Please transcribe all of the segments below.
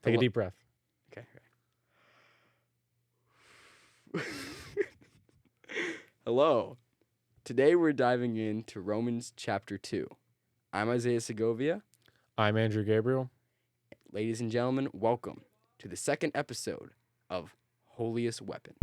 Take a deep breath. Okay. Hello. Today we're diving into Romans chapter 2. I'm Isaiah Segovia. I'm Andrew Gabriel. Ladies and gentlemen, welcome to the second episode of Holiest Weapon.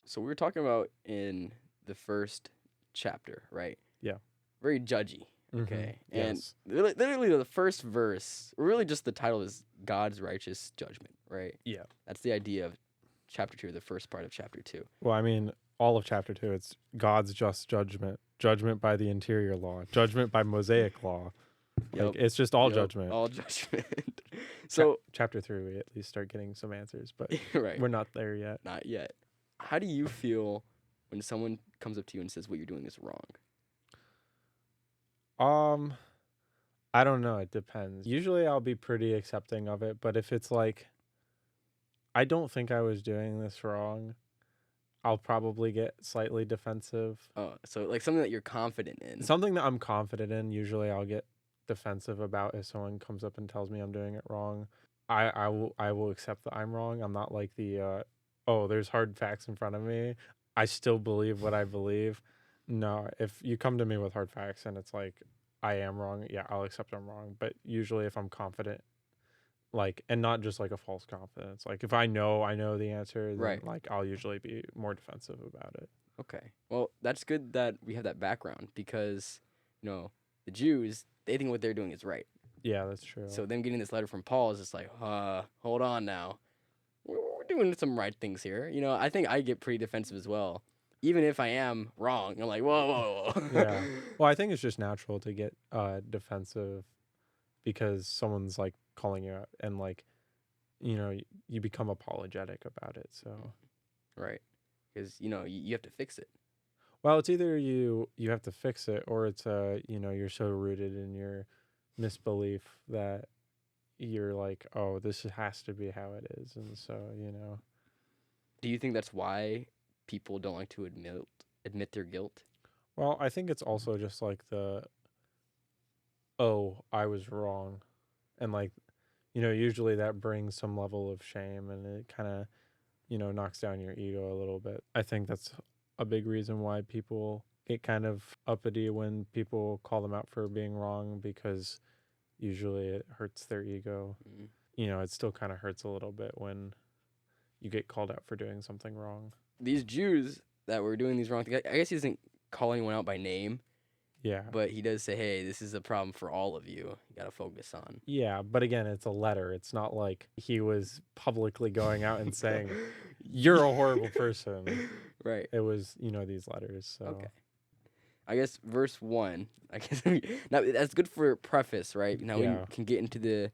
So we were talking about in the first chapter, right? Yeah. Very judgy, okay? Mm-hmm. And Yes. literally the first verse, really just the title is God's righteous judgment, right? Yeah. That's the idea of chapter 2, the first part of chapter 2. Well, I mean, all of chapter 2, it's God's just judgment, judgment by the interior law, judgment by Mosaic law. Like, it's just all judgment. All judgment. So chapter 3, we at least start getting some answers, but right. we're not there yet. Not yet. How do you feel when someone comes up to you and says what you're doing is wrong? I don't know. It depends. Usually I'll be pretty accepting of it, but if it's like, I don't think I was doing this wrong, I'll probably get slightly defensive. Oh, so like something that you're confident in. Something that I'm confident in, usually I'll get defensive about if someone comes up and tells me I'm doing it wrong. I will accept that I'm wrong. I'm not like the there's hard facts in front of me, I still believe what I believe. No, if you come to me with hard facts and it's like I am wrong, yeah, I'll accept I'm wrong. But usually if I'm confident, like, and not just like a false confidence, like if I know the answer, then Right. like I'll usually be more defensive about it. Okay. Well, that's good that we have that background because, the Jews, they think what they're doing is right. Yeah, that's true. So them getting this letter from Paul is just like, hold on now. We're doing some right things here. I think I get pretty defensive as well. Even if I am wrong, I'm like, whoa. Yeah. Well, I think it's just natural to get defensive because someone's like calling you out and like, you become apologetic about it. So, right. Because, you have to fix it. well, it's either you have to fix it or it's, you're so rooted in your misbelief that you're like, oh, this has to be how it is. And so, Do you think that's why people don't like to admit their guilt? Well, I think it's also just like I was wrong. And like, usually that brings some level of shame and it kind of, knocks down your ego a little bit. I think that's a big reason why people get kind of uppity when people call them out for being wrong, because usually it hurts their ego. Mm-hmm. It still kind of hurts a little bit when you get called out for doing something wrong. These Jews that were doing these wrong things, I guess he isn't calling anyone out by name. Yeah. But he does say, hey, this is a problem for all of you. You got to focus on. Yeah, but again, it's a letter. It's not like he was publicly going out and saying, you're a horrible person. Right. It was, these letters. So. Okay. I guess verse 1, now that's good for preface, right? Now we can get into the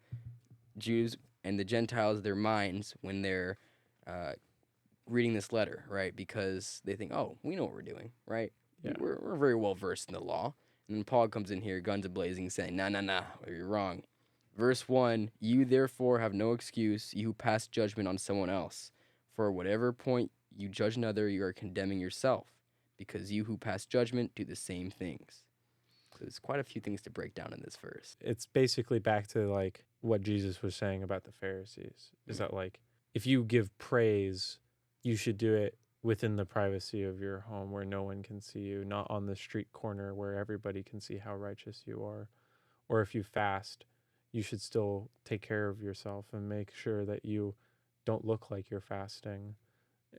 Jews and the Gentiles, their minds when they're reading this letter, right? Because they think, oh, we know what we're doing, right? Yeah. We're very well versed in the law. And then Paul comes in here, guns a-blazing, saying, nah, you're wrong. Verse 1, you therefore have no excuse, you who pass judgment on someone else. For whatever point you judge another, you are condemning yourself, because you who pass judgment do the same things. So there's quite a few things to break down in this verse. It's basically back to like what Jesus was saying about the Pharisees, is that like, if you give praise, you should do it within the privacy of your home where no one can see you, not on the street corner where everybody can see how righteous you are. Or if you fast, you should still take care of yourself and make sure that you don't look like you're fasting,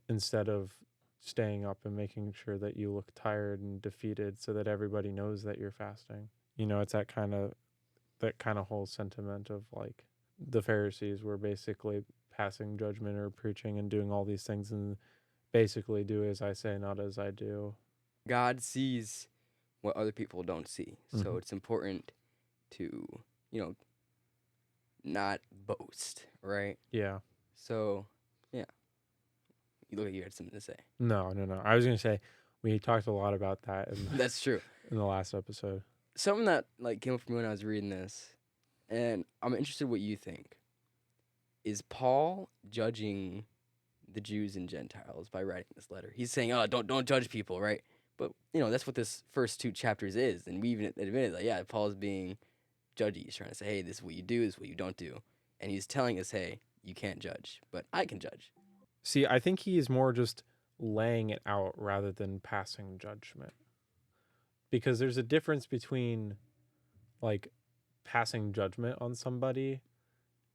instead of staying up and making sure that you look tired and defeated so that everybody knows that you're fasting. It's that kind of whole sentiment of like the Pharisees were basically passing judgment or preaching and doing all these things and basically do as I say, not as I do. God sees what other people don't see. So it's important to, not boast, right? Yeah. So, yeah. You look like you had something to say. No. I was going to say, We talked a lot about that That's true. in the last episode. Something that like came up for me when I was reading this, and I'm interested what you think. Is Paul judging the Jews and Gentiles by writing this letter? He's saying, "Oh, don't judge people," right? But that's what this first 2 chapters is, and we even admitted that, yeah, Paul's being judgy. He's trying to say, "Hey, this is what you do, this is what you don't do," and he's telling us, "Hey, you can't judge, but I can judge." See, I think he is more just laying it out rather than passing judgment. Because there's a difference between like passing judgment on somebody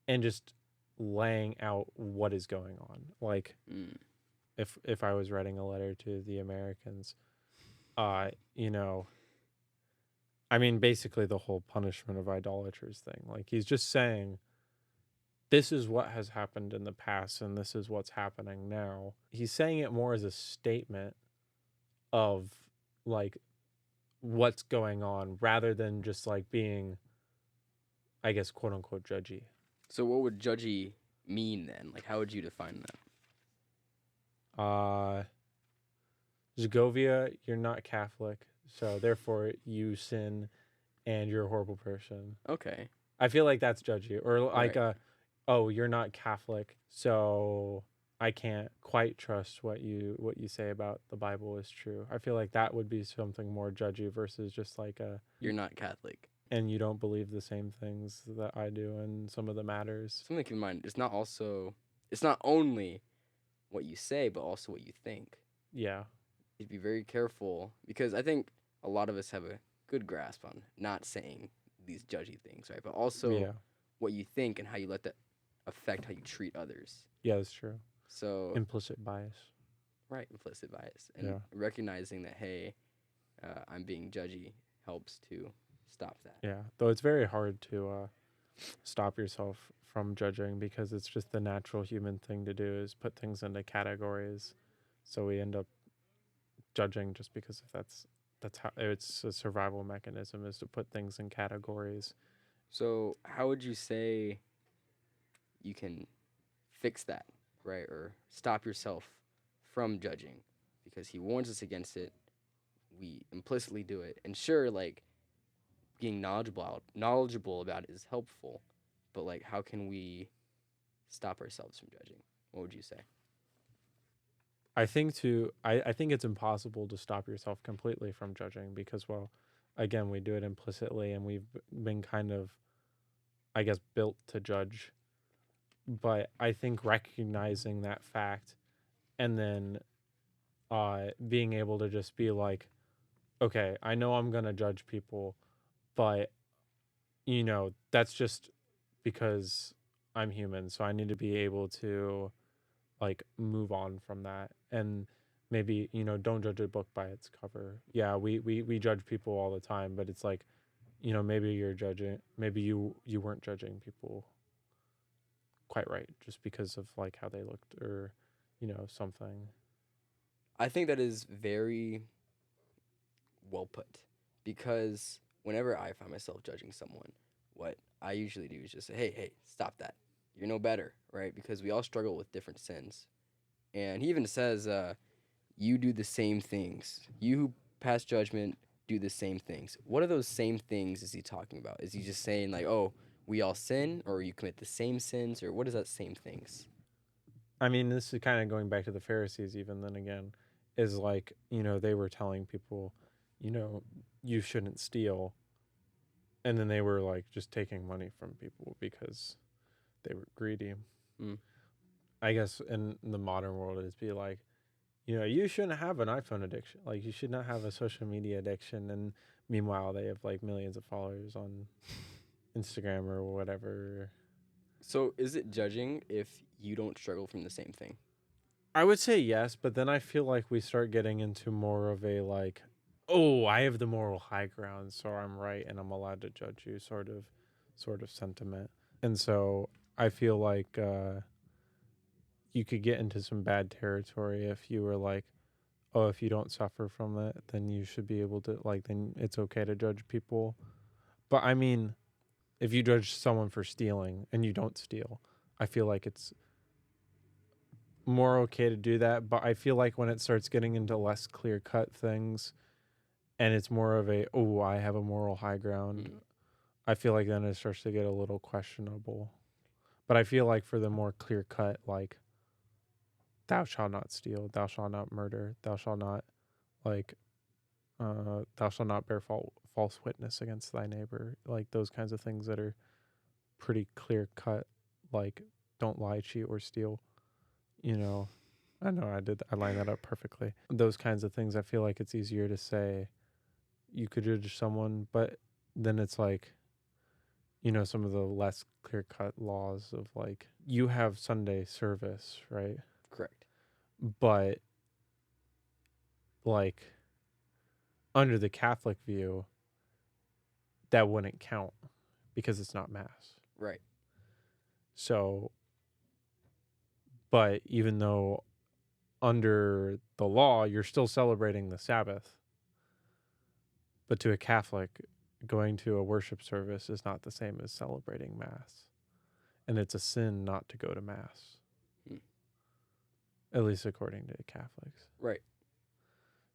and just laying out what is going on. Like Mm. if I was writing a letter to the Americans, you know, I mean basically the whole punishment of idolaters thing. Like he's just saying this is what has happened in the past and this is what's happening now. He's saying it more as a statement of like what's going on rather than just like being, I guess, quote unquote judgy. So what would judgy mean then? Like, how would you define that? Segovia, you're not Catholic, so therefore you sin and you're a horrible person. Okay. I feel like that's judgy. Or like Right. Oh, you're not Catholic, so I can't quite trust what you say about the Bible is true. I feel like that would be something more judgy versus just like You're not Catholic. and you don't believe the same things that I do in some of the matters. Something to keep in mind. It's not only what you say, but also what you think. Yeah. You'd be very careful because I think a lot of us have a good grasp on not saying these judgy things, right? But also Yeah. what you think and how you let that affect how you treat others. Yeah, that's true. So Implicit bias. right, implicit bias, and Yeah. recognizing that, hey, I'm being judgy helps to stop that. Yeah. Though it's very hard to stop yourself from judging because it's just the natural human thing to do is put things into categories. So we end up judging just because if that's how it's a survival mechanism is to put things in categories. So how would you say you can fix that, right, or stop yourself from judging? Because he warns us against it, we implicitly do it, and sure, like being knowledgeable about it is helpful, but like how can we stop ourselves from judging? What would you say? I think it's impossible to stop yourself completely from judging because well, again, we do it implicitly and we've been kind of, I guess, built to judge. But I think recognizing that fact and then being able to just be like, okay, I know I'm gonna judge people, but that's just because I'm human, so I need to be able to like move on from that and maybe don't judge a book by its cover. Yeah, we judge people all the time, but it's like maybe you're judging, maybe you weren't judging people quite right just because of like how they looked or something. I think that is very well put because whenever I find myself judging someone, what I usually do is just say, hey, stop that. You're no better, right? Because we all struggle with different sins. And he even says, you do the same things. You who pass judgment do the same things. What are those same things is he talking about? Is he just saying, like, oh, we all sin, or you commit the same sins, or what is that same things? I mean, this is kind of going back to the Pharisees even then again, is like, they were telling people, you know, you shouldn't steal. And then they were like just taking money from people because they were greedy. Mm. I guess in the modern world, it'd be like, you shouldn't have an iPhone addiction. Like, you should not have a social media addiction. And meanwhile, they have like millions of followers on Instagram or whatever. So is it judging if you don't struggle from the same thing? I would say yes, but then I feel like we start getting into more of a like, oh, I have the moral high ground, so I'm right and I'm allowed to judge you sort of sentiment. And so I feel like you could get into some bad territory if you were like, oh, if you don't suffer from it, then you should be able to like, then it's okay to judge people. But I mean, if you judge someone for stealing and you don't steal, I feel like it's more okay to do that. But I feel like when it starts getting into less clear cut things, and it's more of a, oh, I have a moral high ground, I feel like then it starts to get a little questionable. But I feel like for the more clear cut, like, thou shalt not steal, thou shalt not murder, thou shalt not, like, thou shalt not bear false witness against thy neighbor, like those kinds of things that are pretty clear cut, like, don't lie, cheat, or steal. You know, I know I lined that up perfectly. Those kinds of things, I feel like it's easier to say you could judge someone, but then it's like, some of the less clear cut laws of like, you have Sunday service, right? Correct. But like, under the Catholic view, that wouldn't count because it's not Mass. Right. So, but even though under the law, you're still celebrating the Sabbath, but to a Catholic, going to a worship service is not the same as celebrating Mass. And it's a sin not to go to Mass. At least according to Catholics. Right.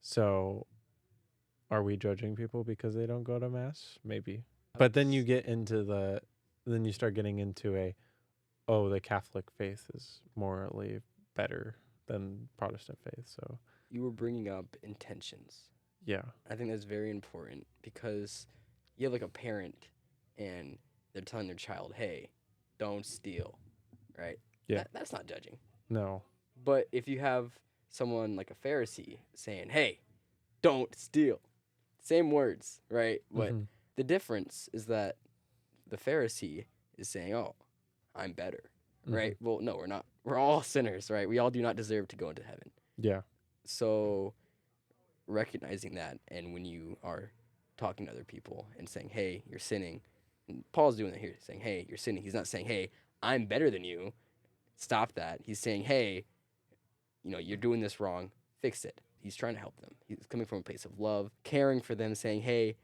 So, are we judging people because they don't go to Mass? Maybe. But then you get into then you start getting into the Catholic faith is morally better than Protestant faith. So, You were bringing up intentions. yeah. I think that's very important because you have like a parent and they're telling their child, hey, don't steal, right? Yeah. That's not judging. No. But if you have someone like a Pharisee saying, hey, don't steal, same words, right? But the difference is that the Pharisee is saying, oh, I'm better, right? Well, no, we're not. We're all sinners, right? We all do not deserve to go into heaven. Yeah. So recognizing that, and when you are talking to other people and saying, hey, you're sinning, and Paul's doing that here, saying, hey, you're sinning. He's not saying, hey, I'm better than you. Stop that. He's saying, hey, you're doing this wrong. Fix it. He's trying to help them. He's coming from a place of love, caring for them, saying, hey,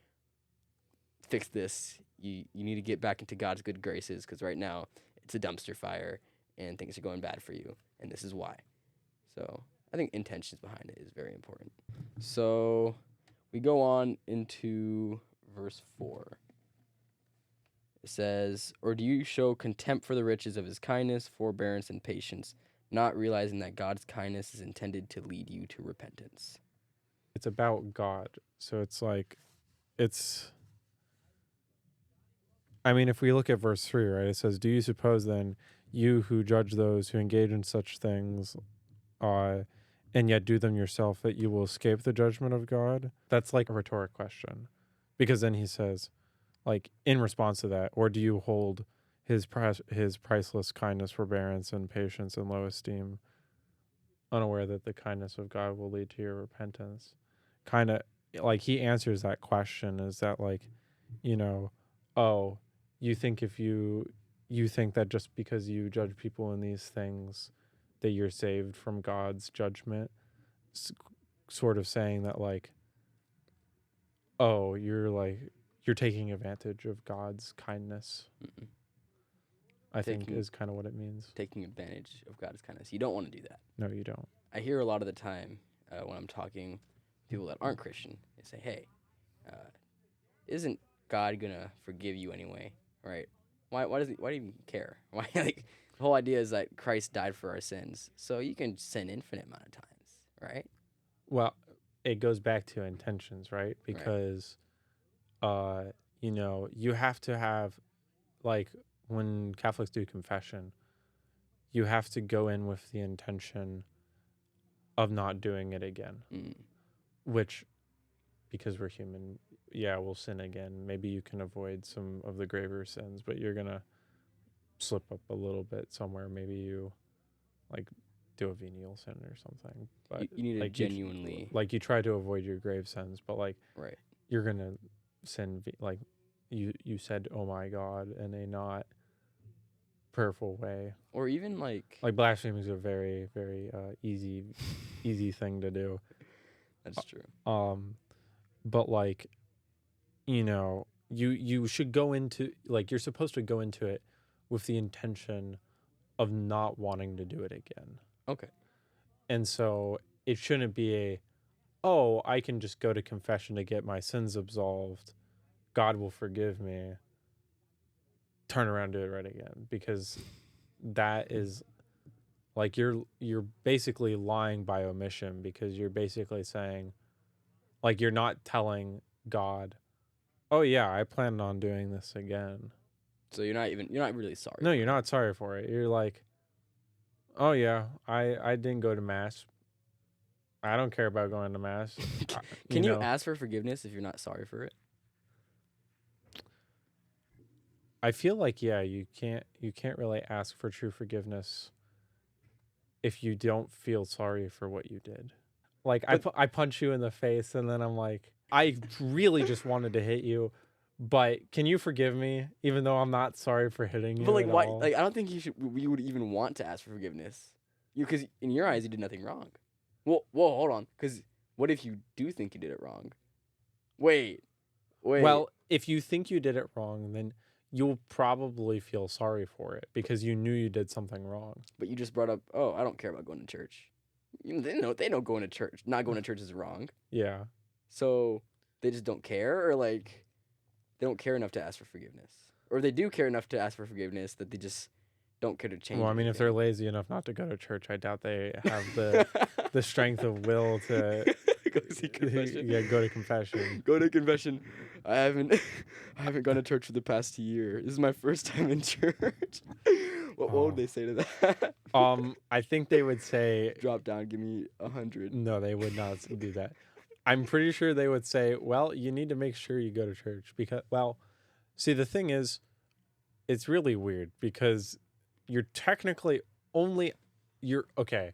fix this. You need to get back into God's good graces because right now it's a dumpster fire and things are going bad for you, and this is why. So I think intentions behind it is very important. So we go on into verse 4. It says, or do you show contempt for the riches of his kindness, forbearance, and patience, not realizing that God's kindness is intended to lead you to repentance? It's about God. So it's like, if we look at verse 3, right, it says, do you suppose then, you who judge those who engage in such things, and yet do them yourself, that you will escape the judgment of God? That's like a rhetoric question. Because then he says, like, in response to that, or do you hold his priceless kindness, forbearance, and patience in low esteem, unaware that the kindness of God will lead to your repentance? Kind of like he answers that question is that like, oh, you think you think that just because you judge people in these things that you're saved from God's judgment, sort of saying that like, oh, you're taking advantage of God's kindness. I think is kind of what it means. Taking advantage of God's kindness. You don't want to do that. No, you don't. I hear a lot of the time when I'm talking to people that aren't Christian, they say, hey, isn't God going to forgive you anyway, right? Why do you even care? Why the whole idea is that Christ died for our sins, so you can sin infinite amount of times, right? Well, it goes back to intentions, right? Because, you have to have, like, when Catholics do confession, you have to go in with the intention of not doing it again, which, because we're human, we'll sin again. Maybe you can avoid some of the graver sins, but you're going to slip up a little bit somewhere. Maybe you, like, do a venial sin or something. But you need to like, genuinely... you try to avoid your grave sins, but, like, right. You're going to sin, like, you said, oh my God, in a not prayerful way. Or even, like blasphemy is a very, very easy thing to do. That's true. But, like, you should go into, like, you're supposed to go into it with the intention of not wanting to do it again. Okay. And so it shouldn't be oh, I can just go to confession to get my sins absolved. God will forgive me. Turn around, do it right again, because that is like you're basically lying by omission, because you're basically saying, like, you're not telling God, oh yeah, I plan on doing this again. So you're not really sorry. No, for you're it. not sorry for it. You're like, oh yeah, I didn't go to mass. I don't care about going to mass. Can you ask for forgiveness if you're not sorry for it? I feel like, yeah, you can't really ask for true forgiveness if you don't feel sorry for what you did. Like, I punch you in the face and then I'm like, I really just wanted to hit you, but can you forgive me even though I'm not sorry for hitting you But like, at why? all? Like, I don't think you would even want to ask for forgiveness. Because in your eyes, you did nothing wrong. Well, hold on. Because what if you do think you did it wrong? Wait. Well, if you think you did it wrong, then you'll probably feel sorry for it because you knew you did something wrong. But you just brought up, oh, I don't care about going to church. They know going to church. Not going to church is wrong. Yeah. So they just don't care, or like they don't care enough to ask for forgiveness, or they do care enough to ask for forgiveness that they just don't care to change. Well, I mean, if they're lazy enough not to go to church, I doubt they have the strength of will to go see confession. Yeah, go to confession. Go to confession. I haven't gone to church for the past year. This is my first time in church. What would they say to that? I think they would say, drop down, give me 100. No, they would not do that. I'm pretty sure they would say, well, you need to make sure you go to church because, well, see, the thing is, it's really weird because you're technically you're okay.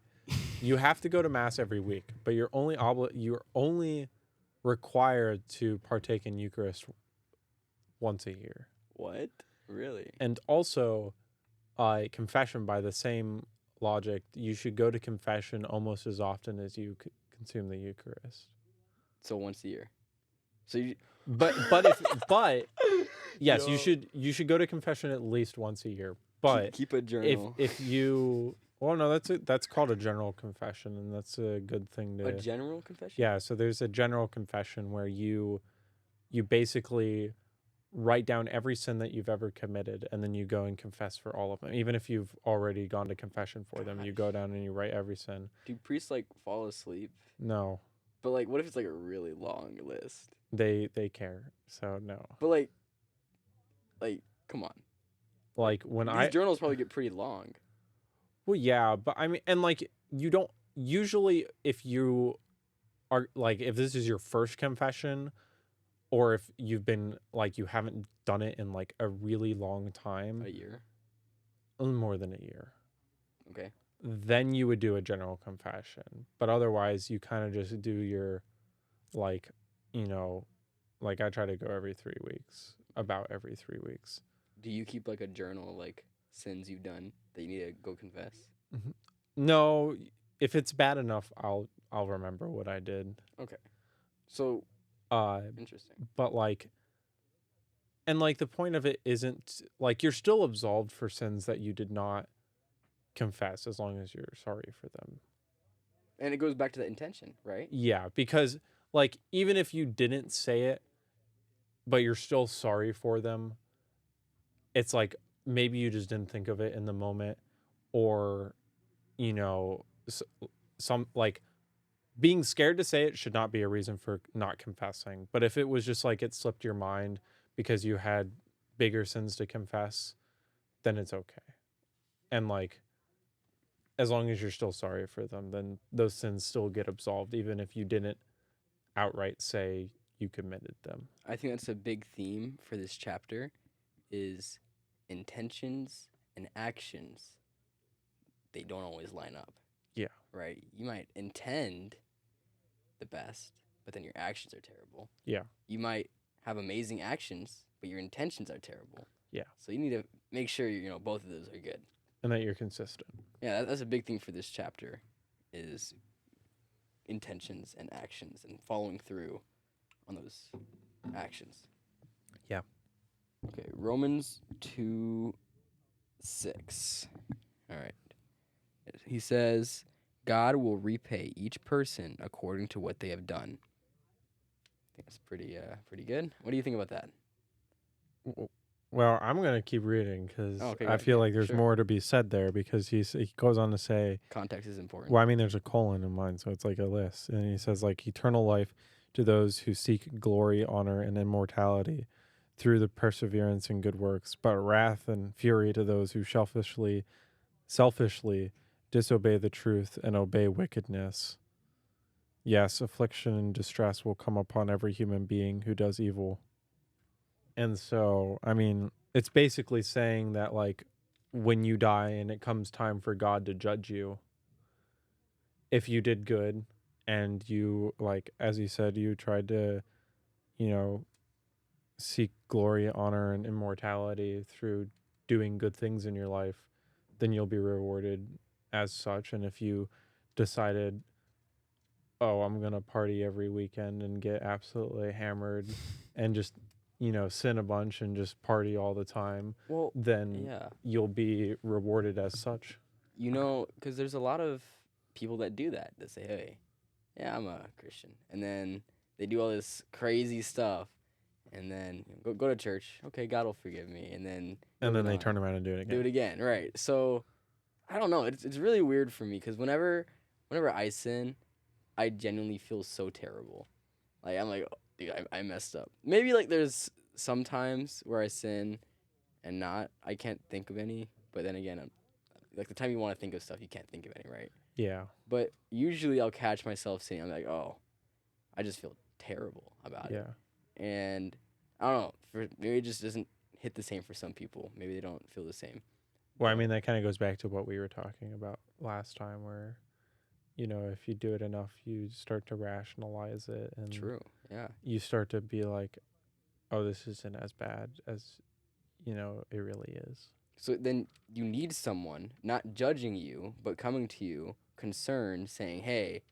You have to go to mass every week, but you're only required to partake in Eucharist once a year. What? Really? And also, confession, by the same logic, you should go to confession almost as often as you consume the Eucharist. So once a year. So you. But yes, you should go to confession at least once a year. But keep a journal. If you, well, no, that's called a general confession, and that's a good thing to. A general confession? Yeah, so there's a general confession where you basically write down every sin that you've ever committed, and then you go and confess for all of them. Even if you've already gone to confession for them, you go down and you write every sin. Do priests like fall asleep? No. But like, what if it's like a really long list? They care, so no. But like, come on. Like when these journals probably get pretty long. Well, yeah, but I mean, and like you don't usually, if you are like, if this is your first confession, or if you've been like, you haven't done it in like a really long time, a year, more than a year, okay, then you would do a general confession. But otherwise, you kind of just do your, like, like I try to go about every 3 weeks. Do you keep like a journal of like sins you've done that you need to go confess? Mm-hmm. No, if it's bad enough, I'll remember what I did. Okay, so interesting. But like, and like the point of it isn't like you're still absolved for sins that you did not confess as long as you're sorry for them. And it goes back to the intention, right? Yeah, because like even if you didn't say it, but you're still sorry for them, it's like maybe you just didn't think of it in the moment, or some like being scared to say it should not be a reason for not confessing. But if it was just like it slipped your mind because you had bigger sins to confess, then it's okay. And like, as long as you're still sorry for them, then those sins still get absolved, even if you didn't outright say you committed them. I think that's a big theme for this chapter is intentions and actions. They don't always line up. Yeah. Right? You might intend the best, but then your actions are terrible. Yeah. You might have amazing actions, but your intentions are terrible. Yeah. So you need to make sure both of those are good. And that you're consistent. Yeah, that's a big thing for this chapter is intentions and actions and following through on those actions. Yeah. Okay, Romans 2:6. All right. He says, God will repay each person according to what they have done. I think that's pretty good. What do you think about that? Well, I'm gonna keep reading because Oh, okay, I feel yeah, like there's sure. more to be said there, because he goes on to say, Context is important. well, I mean, there's a colon in mine, so it's like a list, and he says like eternal life to those who seek glory, honor, and immortality through the perseverance in good works, but wrath and fury to those who selfishly disobey the truth and obey wickedness. Yes, affliction and distress will come upon every human being who does evil. And so, I mean, it's basically saying that, like, when you die and it comes time for God to judge you, if you did good and you, like, as he said, you tried to, you know, seek glory, honor, and immortality through doing good things in your life, then you'll be rewarded as such. And if you decided, oh, I'm going to party every weekend and get absolutely hammered and just, sin a bunch and just party all the time, Well, then yeah. you'll be rewarded as such. Because there's a lot of people that do that. That say, "Hey, yeah, I'm a Christian," and then they do all this crazy stuff, and then go to church. Okay, God will forgive me, and then And then moving they on, turn around and do it do again. it again. Right. So I don't know. It's really weird for me because whenever I sin, I genuinely feel so terrible. Like I'm like, "Oh, dude, I messed up." Maybe like there's sometimes where I sin and I can't think of any. But then again, like the time you want to think of stuff, you can't think of any, right? Yeah. But usually I'll catch myself saying, I'm like, oh, I just feel terrible about it. Yeah. And I don't know, maybe it just doesn't hit the same for some people. Maybe they don't feel the same. Well, I But mean, that kind of goes back to what we were talking about last time, where, if you do it enough, you start to rationalize it, and true, yeah. you start to be like, oh, this isn't as bad as, it really is. So then you need someone not judging you, but coming to you concerned, saying, hey,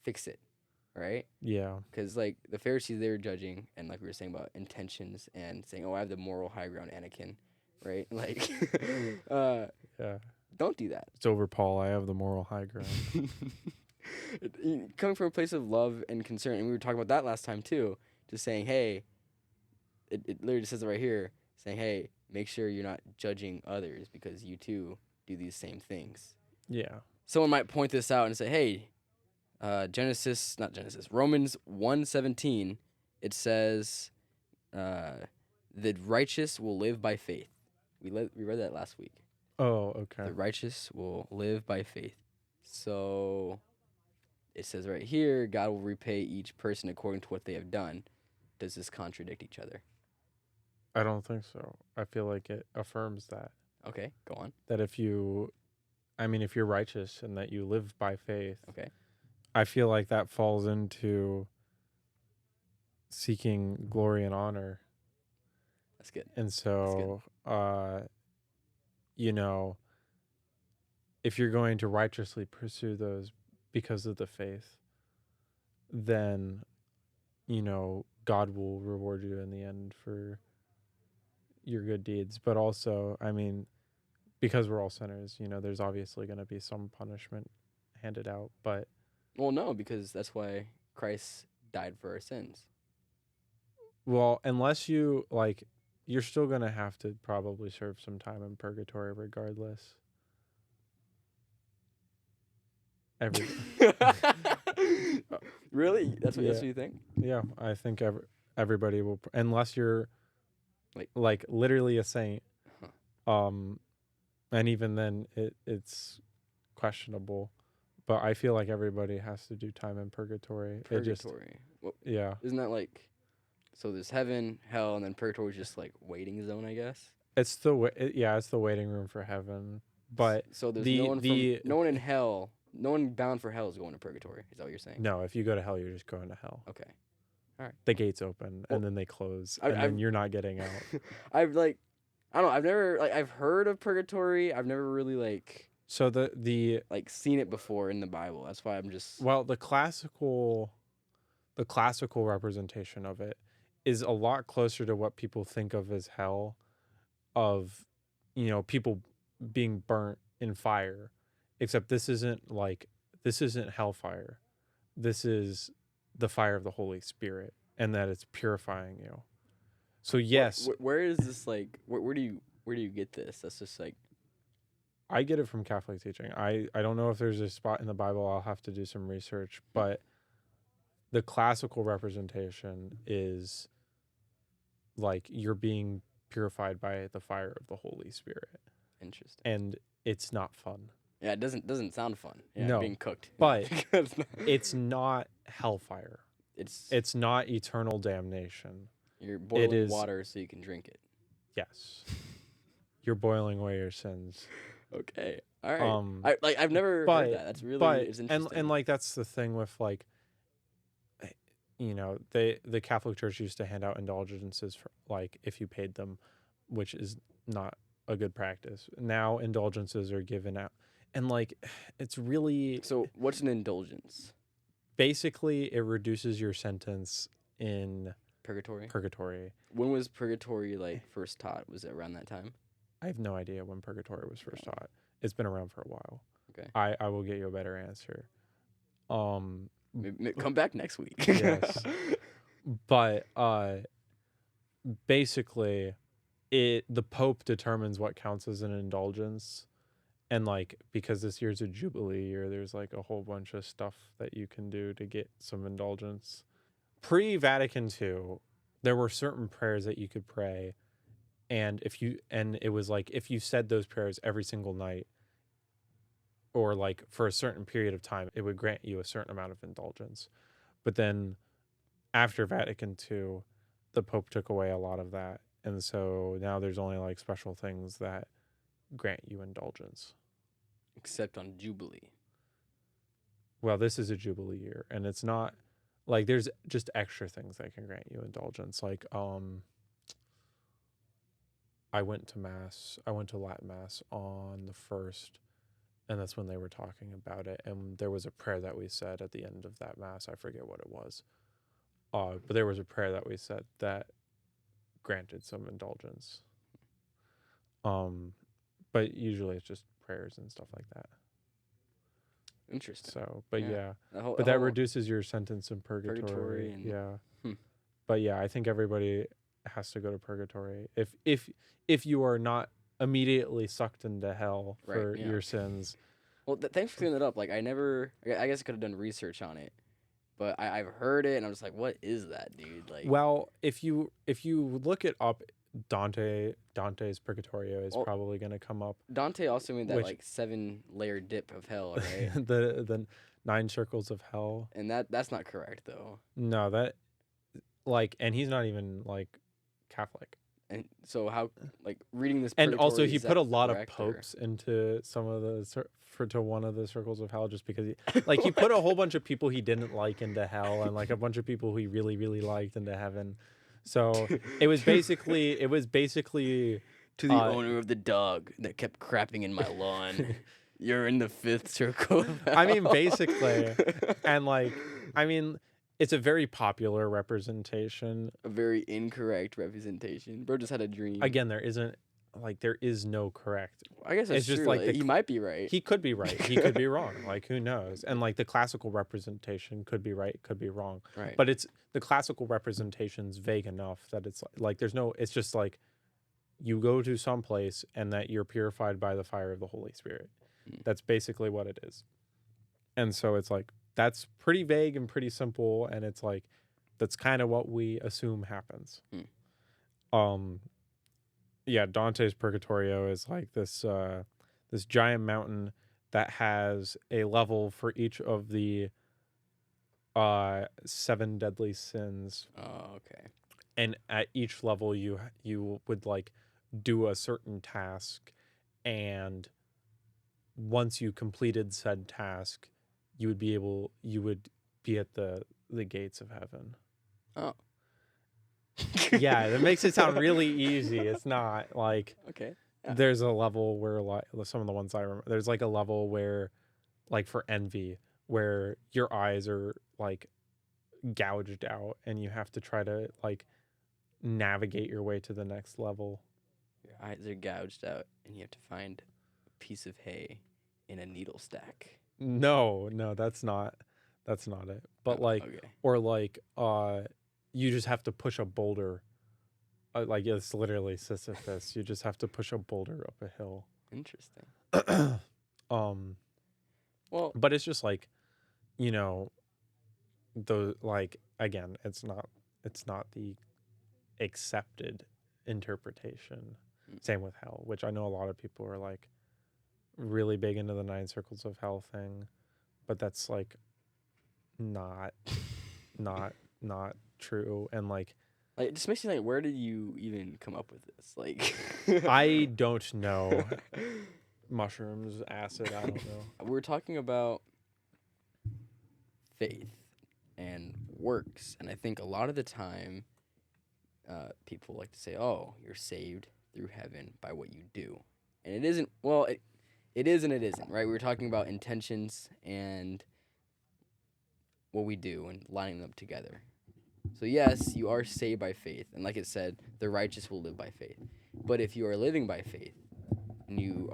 fix it, right? Yeah. Because like the Pharisees, they were judging, and like we were saying about intentions and saying, "Oh, I have the moral high ground, Anakin," right? Like, Yeah. don't do that. It's over, Paul. I have the moral high ground. Coming from a place of love and concern, and we were talking about that last time too. Just saying, "Hey," it literally says it right here, saying, "Hey, make sure you're not judging others because you too do these same things." Yeah. Someone might point this out and say, "Hey, Romans 1:17, it says, the righteous will live by faith." We read that last week. Oh, okay. The righteous will live by faith. So it says right here, God will repay each person according to what they have done. Does this contradict each other? I don't think so. I feel like it affirms that. Okay, go on. That if you're righteous and that you live by faith, Okay. I feel like that falls into seeking glory and honor. That's good. And so, if you're going to righteously pursue those because of the faith, then, God will reward you in the end for your good deeds. But also, I mean, because we're all sinners, there's obviously going to be some punishment handed out. But, Well, no, because that's why Christ died for our sins. well, unless you, like, you're still going to have to probably serve some time in purgatory regardless. Really? That's Yeah. what you think? Yeah, I think everybody will, unless you're like literally a saint. Huh. And even then it's questionable. But I feel like everybody has to do time in purgatory. Purgatory. Well, Yeah. isn't that like, so there's heaven, hell, and then purgatory is just like waiting zone, I guess? It's it's the waiting room for heaven. But So there's the no one in hell, no one bound for hell is going to purgatory. Is that what you're saying? no, if you go to hell, you're just going to hell. Okay. All right. The gates open Well, and then they close, I- and then I've- you're not getting out. I've like, I don't know. I've never I've heard of purgatory. I've never really So the seen it before in the Bible. That's why I'm just. well, the classical representation of it is a lot closer to what people think of as hell, of people being burnt in fire, except this isn't like this isn't hellfire. This is the fire of the Holy Spirit, and that it's purifying you. So yes, Where is this like? Where do you get this? That's just like I get it from Catholic teaching. I don't know if there's a spot in the Bible. I'll have to do some research, but the classical representation is like you're being purified by the fire of the Holy Spirit, interesting. and it's not fun. Yeah, it doesn't sound fun. Yeah, No, being cooked. but it's not hellfire. it's It's not eternal damnation. you're boiling is- water so you can drink it. Yes, you're boiling away your sins. Okay, all right. I've never heard that. That's really it's interesting. and like that's the thing with like, you know, the Catholic Church used to hand out indulgences for like if you paid them, which is not a good practice. Now indulgences are given out, and like it's really So what's an indulgence? basically it reduces your sentence in Purgatory. purgatory. When was purgatory like first taught? Was it around that time? I have no idea when purgatory was first taught. It's been around for a while. Okay. I will get you a better answer. Come back next week. Yes. But basically the Pope determines what counts as an indulgence, and like because this year's a jubilee year, there's like a whole bunch of stuff that you can do to get some indulgence. Pre-Vatican II, there were certain prayers that you could pray, and it was like if you said those prayers every single night or like for a certain period of time, it would grant you a certain amount of indulgence. But then after Vatican II, the Pope took away a lot of that. And so now there's only like special things that grant you indulgence. Except on Jubilee. Well, this is a Jubilee year, and it's not like there's just extra things that can grant you indulgence. Like, I went to Latin Mass on the 1st, and that's when they were talking about it. And there was a prayer that we said at the end of that Mass. I forget what it was. But there was a prayer that we said that granted some indulgence. But usually it's just prayers and stuff like that. Interesting. So, but yeah, that reduces your sentence in purgatory. But yeah, I think everybody has to go to purgatory if you are not immediately sucked into hell for your sins. Well, thanks for clearing that up. Like I guess I could have done research on it, but I've heard it and I'm just like, what is that, dude? Like, well, if you look it up, Dante's Purgatorio is probably going to come up. Dante also made that like 7-layer dip of hell, right? the 9 circles of hell. And that's not correct though. No, that like, and he's not even like Catholic. And so how like reading this and also he put a lot of correct, popes into some of the to one of the circles of hell just because he put a whole bunch of people he didn't like into hell and like a bunch of people he really really liked into heaven. So it was basically to the owner of the dog that kept crapping in my lawn. You're in the 5th circle. I mean, basically, and like, I mean, it's a very popular representation. A very incorrect representation. Bro just had a dream. Again, there is no correct. I guess it's just true. Like he might be right. He could be right. He could be wrong. Like, who knows? And like the classical representation could be right, could be wrong. Right. But the classical representation's vague enough that it's like there's no. It's just like you go to some place and that you're purified by the fire of the Holy Spirit. That's basically what it is. And so it's like that's pretty vague and pretty simple, and it's like that's kind of what we assume happens. Yeah, Dante's Purgatorio is like this this giant mountain that has a level for each of the 7 deadly sins. Oh, okay. And at each level you would like do a certain task, and once you completed said task, you would be at the gates of heaven. Oh. Yeah, that makes it sound really easy. It's not like okay. Yeah. There's a level where like some of the ones I remember. There's like a level where, like for envy, where your eyes are like gouged out, and you have to try to like navigate your way to the next level. Your eyes are gouged out, and you have to find a piece of hay in a needle stack. No, that's not it. But Oh, like, okay. or like, you just have to push a boulder. Like it's literally Sisyphus. You just have to push a boulder up a hill. Interesting. um, Well, but it's just like, you know, like again, it's not the accepted interpretation. mm, Same with hell, which I know a lot of people are like really big into the 9 circles of hell thing, but that's like not not not true. And like like it just makes me like, where did you even come up with this? Like, I don't know. Mushrooms, acid, I don't know. we're talking about faith and works, and I think a lot of the time, people like to say, "Oh, you're saved through heaven by what you do," and it isn't. Well, it is and it isn't, right? We were talking about intentions and what we do and lining them up together. So yes, you are saved by faith, and like it said, the righteous will live by faith. But if you are living by faith and you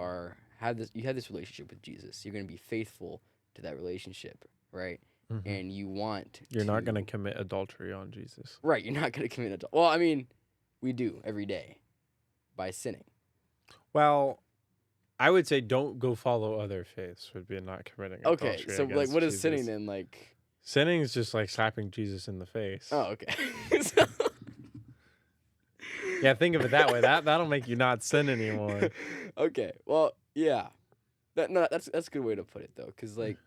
have this relationship with Jesus, you're going to be faithful to that relationship, right? Mm-hmm. And you want You're not going to commit adultery on Jesus. Right, you're not going to commit adultery. Well, I mean, we do every day by sinning. Well, I would say don't go follow other faiths would be not committing adultery. Okay, so like against what is Jesus. sinning then? Like, Sinning is just like slapping Jesus in the face. oh, okay. Yeah, think of it that way. That'll make you not sin anymore. Okay, well, yeah. That's a good way to put it though, because like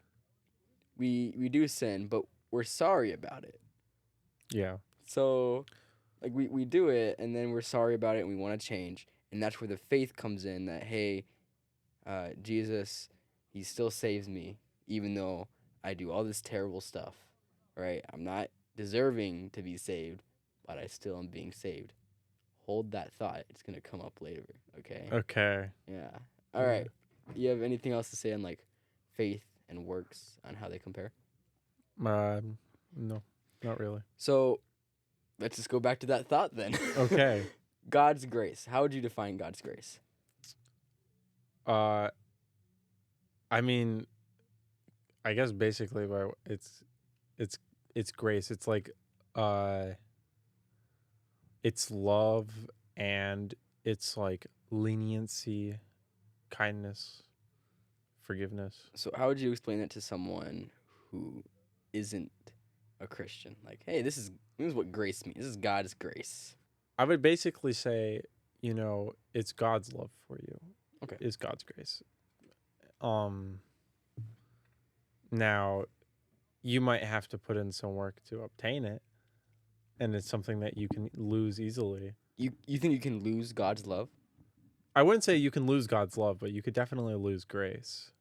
we do sin, but we're sorry about it. Yeah. So like we do it and then we're sorry about it and we want to change, and that's where the faith comes in that, hey, Jesus, he still saves me even though I do all this terrible stuff, right? I'm not deserving to be saved, but I still am being saved. Hold that thought. It's going to come up later, okay? Okay. Yeah. All right. You have anything else to say on like faith and works on how they compare? No, not really. So, let's just go back to that thought then. Okay. God's grace. How would you define God's grace? I mean, I guess basically by it's grace. It's like it's love and it's like leniency, kindness, forgiveness. So, how would you explain it to someone who isn't a Christian? Like, hey, this is what grace means. This is God's grace. I would basically say, it's God's love for you. Okay. Is God's grace. Now you might have to put in some work to obtain it, and it's something that you can lose easily. You think you can lose God's love? I wouldn't say you can lose God's love, but you could definitely lose grace.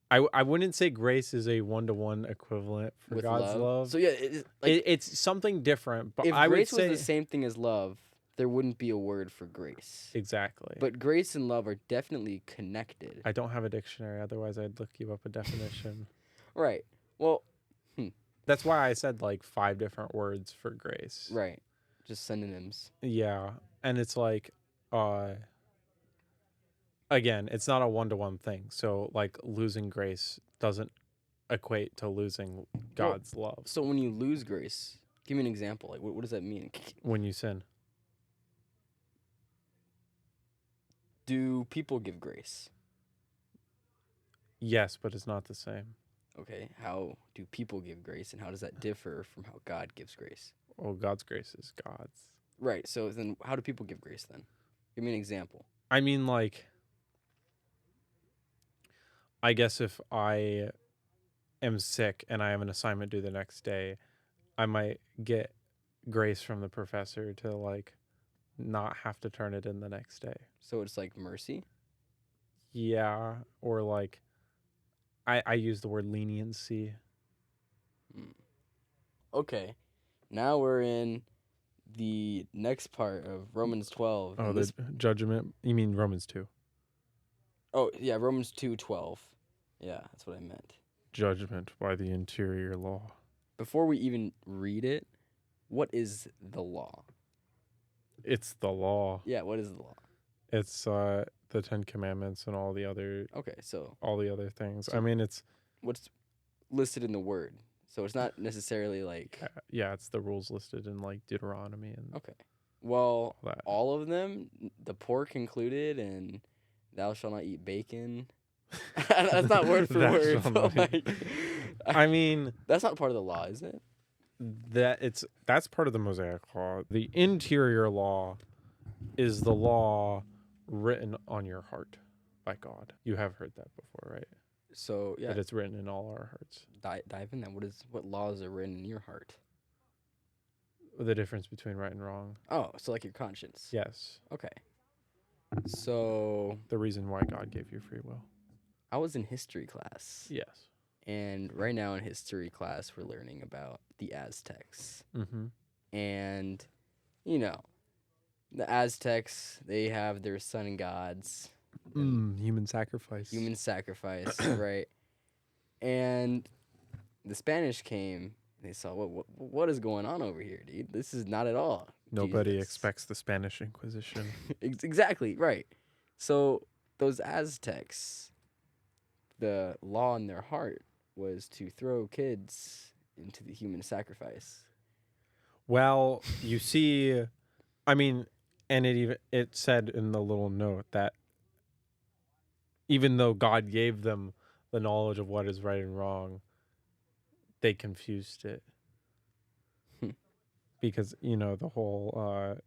I wouldn't say grace is a 1-to-1 equivalent for With God's love. So yeah, It's something different. But if I would grace say was the same thing as love, there wouldn't be a word for grace. Exactly. But grace and love are definitely connected. I don't have a dictionary, otherwise I'd look you up a definition. Right. Well, that's why I said like 5 different words for grace. Right. Just synonyms. Yeah. And it's like again, it's not a 1-to-1 thing. So like losing grace doesn't equate to losing God's love. So when you lose grace, give me an example. Like what does that mean? When you sin. Do people give grace? Yes, but it's not the same. Okay. How do people give grace, and how does that differ from how God gives grace? Well, God's grace is God's. Right. So then how do people give grace then? Give me an example. I mean, like, I guess if I am sick and I have an assignment due the next day, I might get grace from the professor to like not have to turn it in the next day. So it's like mercy? Yeah. Or like I use the word leniency. Okay. Now we're in the next part of Romans 12. Oh, the judgment. You mean Romans 2? Oh, yeah, Romans 2:12. Yeah, that's what I meant. Judgment by the interior law. Before we even read it, what is the law? It's the law. Yeah, what is the law? It's the 10 Commandments and Okay, so all the other things. So- I mean, it's what's listed in the word? So it's not necessarily like yeah, it's the rules listed in like Deuteronomy and okay. Well, all that. all of them, the pork included, and thou shalt not eat bacon. That's not word for Thou word. shalt But not like, I mean, that's not part of the law, is it? that's part of the Mosaic law. The interior law is the law written on your heart by God. You have heard that before, right? So yeah, That it's written in all our hearts. dive in that. What laws are written in your heart? The difference between right and wrong. Oh, so like your conscience. Yes. Okay. So The reason why God gave you free will. I was in history class, Yes. and right now in history class we're learning about the Aztecs, Mm-hmm. and you know, the Aztecs, they have their sun gods, and Human sacrifice. human sacrifice, right? And the Spanish came. They saw what is going on over here, dude. This is not at all. Nobody Jesus. expects the Spanish Inquisition. Exactly right. So those Aztecs, the law in their heart was to throw kids into the human sacrifice. Well, you see, I mean, and it said in the little note that even though God gave them the knowledge of what is right and wrong, they confused it. Hmm. Because, the whole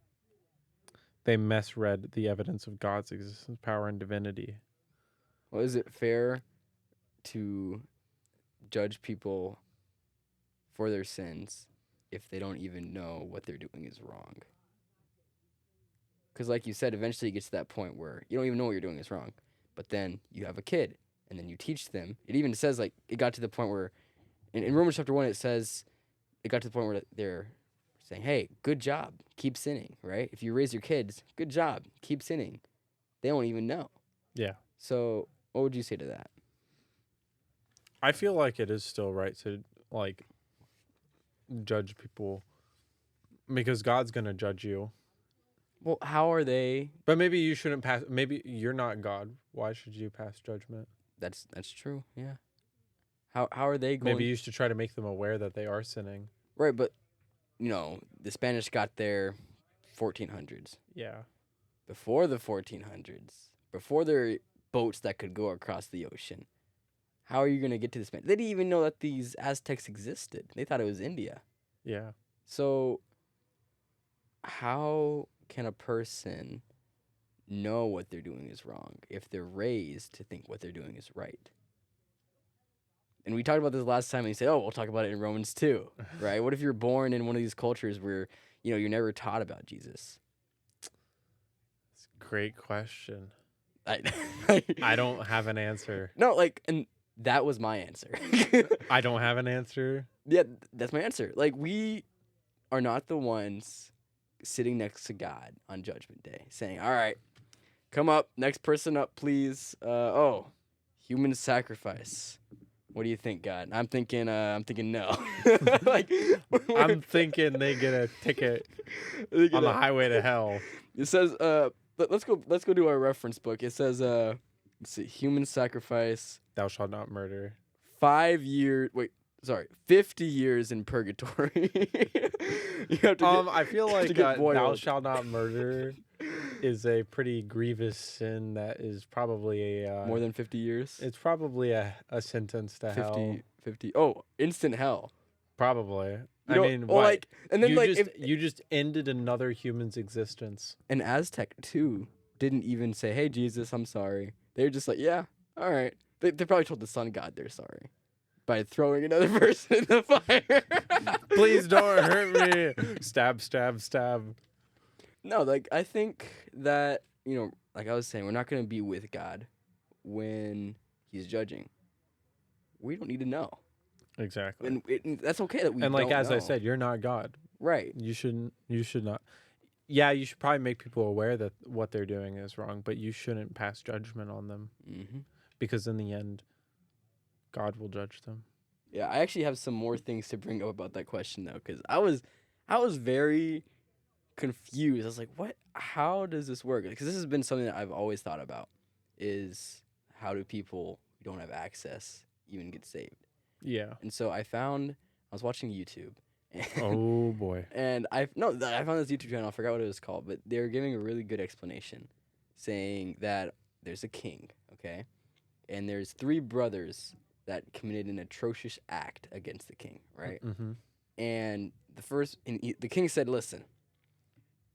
they misread the evidence of God's existence, power, and divinity. Well, is it fair to judge people for their sins if they don't even know what they're doing is wrong? Because, like you said, eventually it gets to that point where you don't even know what you're doing is wrong. But then you have a kid, and then you teach them. It even says, like, it got to the point where, in Romans chapter 1, it says, it got to the point where they're saying, hey, good job, keep sinning, right? If you raise your kids, good job, keep sinning. They don't even know. Yeah. So, what would you say to that? I feel like it is still right to, like, judge people because God's going to judge you. Well, how are they? But maybe you shouldn't pass. Maybe you're not God. Why should you pass judgment? That's true, yeah. How are they going? Maybe you should try to make them aware that they are sinning. Right, but, the Spanish got there 1400s. Yeah. Before the 1400s, before there were boats that could go across the ocean, how are you going to get to the Spanish? They didn't even know that these Aztecs existed. They thought it was India. Yeah. So, how can a person know what they're doing is wrong if they're raised to think what they're doing is right? And we talked about this last time, and you said, oh, we'll talk about it in Romans 2, right? What if you're born in one of these cultures where, you're never taught about Jesus? It's a great question. I I don't have an answer. No, and that was my answer. I don't have an answer. Yeah, that's my answer. Like, we are not the ones sitting next to God on Judgment Day saying, all right, come up, next person up, please. Human sacrifice. What do you think, God? I'm thinking no. Like, I'm thinking they get a ticket on the highway to hell. It says, let's go do our reference book. It says, let's see, human sacrifice. Thou shalt not murder. 5 years. Wait, sorry, 50 years in purgatory. You have to I feel like get thou boiled. shalt not murder is a pretty grievous sin that is probably a More than 50 years. it's probably a sentence to hell. 50. Oh, instant hell. Probably. You know, mean, well, what? like, and then you like just if you just ended another human's existence. an Aztec too didn't even say, "Hey Jesus, I'm sorry." They were just like, "Yeah, all right." They probably told the sun god they're sorry by throwing another person in the fire. Please don't hurt me. Stab, stab, stab. No, like I think that like I was saying, we're not gonna be with God when He's judging. We don't need to know, Exactly. and that's okay that we. And like don't as I know. said, you're not God. Right? You should not. Yeah, you should probably make people aware that what they're doing is wrong, but you shouldn't pass judgment on them Mm-hmm. because in the end, God will judge them. Yeah, I actually have some more things to bring up about that question though, because I was very confused. I was like, what? how does this work? Because this has been something that I've always thought about, is how do people who don't have access even get saved? Yeah. And so I was watching YouTube, and, Oh boy. and I found this YouTube channel. I forgot what it was called, but they were giving a really good explanation, saying that there's a king, okay, and there's 3 brothers that committed an atrocious act against the king, right? Mm-hmm. And the king said, "Listen,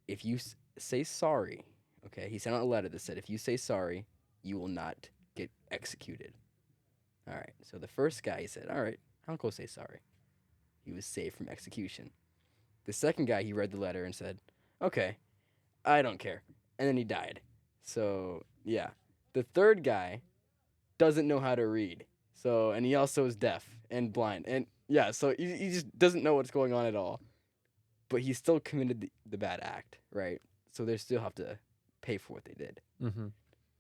if you say sorry, okay." He sent out a letter that said, "If you say sorry, you will not get executed." All right. So the first guy, he said, "All right, I'll go say sorry." He was saved from execution. The second guy, he read the letter and said, "Okay, I don't care," and then he died. So yeah, the third guy doesn't know how to read. So, and he also is deaf and blind, and yeah, so he just doesn't know what's going on at all. But he still committed the bad act, right? So they still have to pay for what they did. Mm-hmm.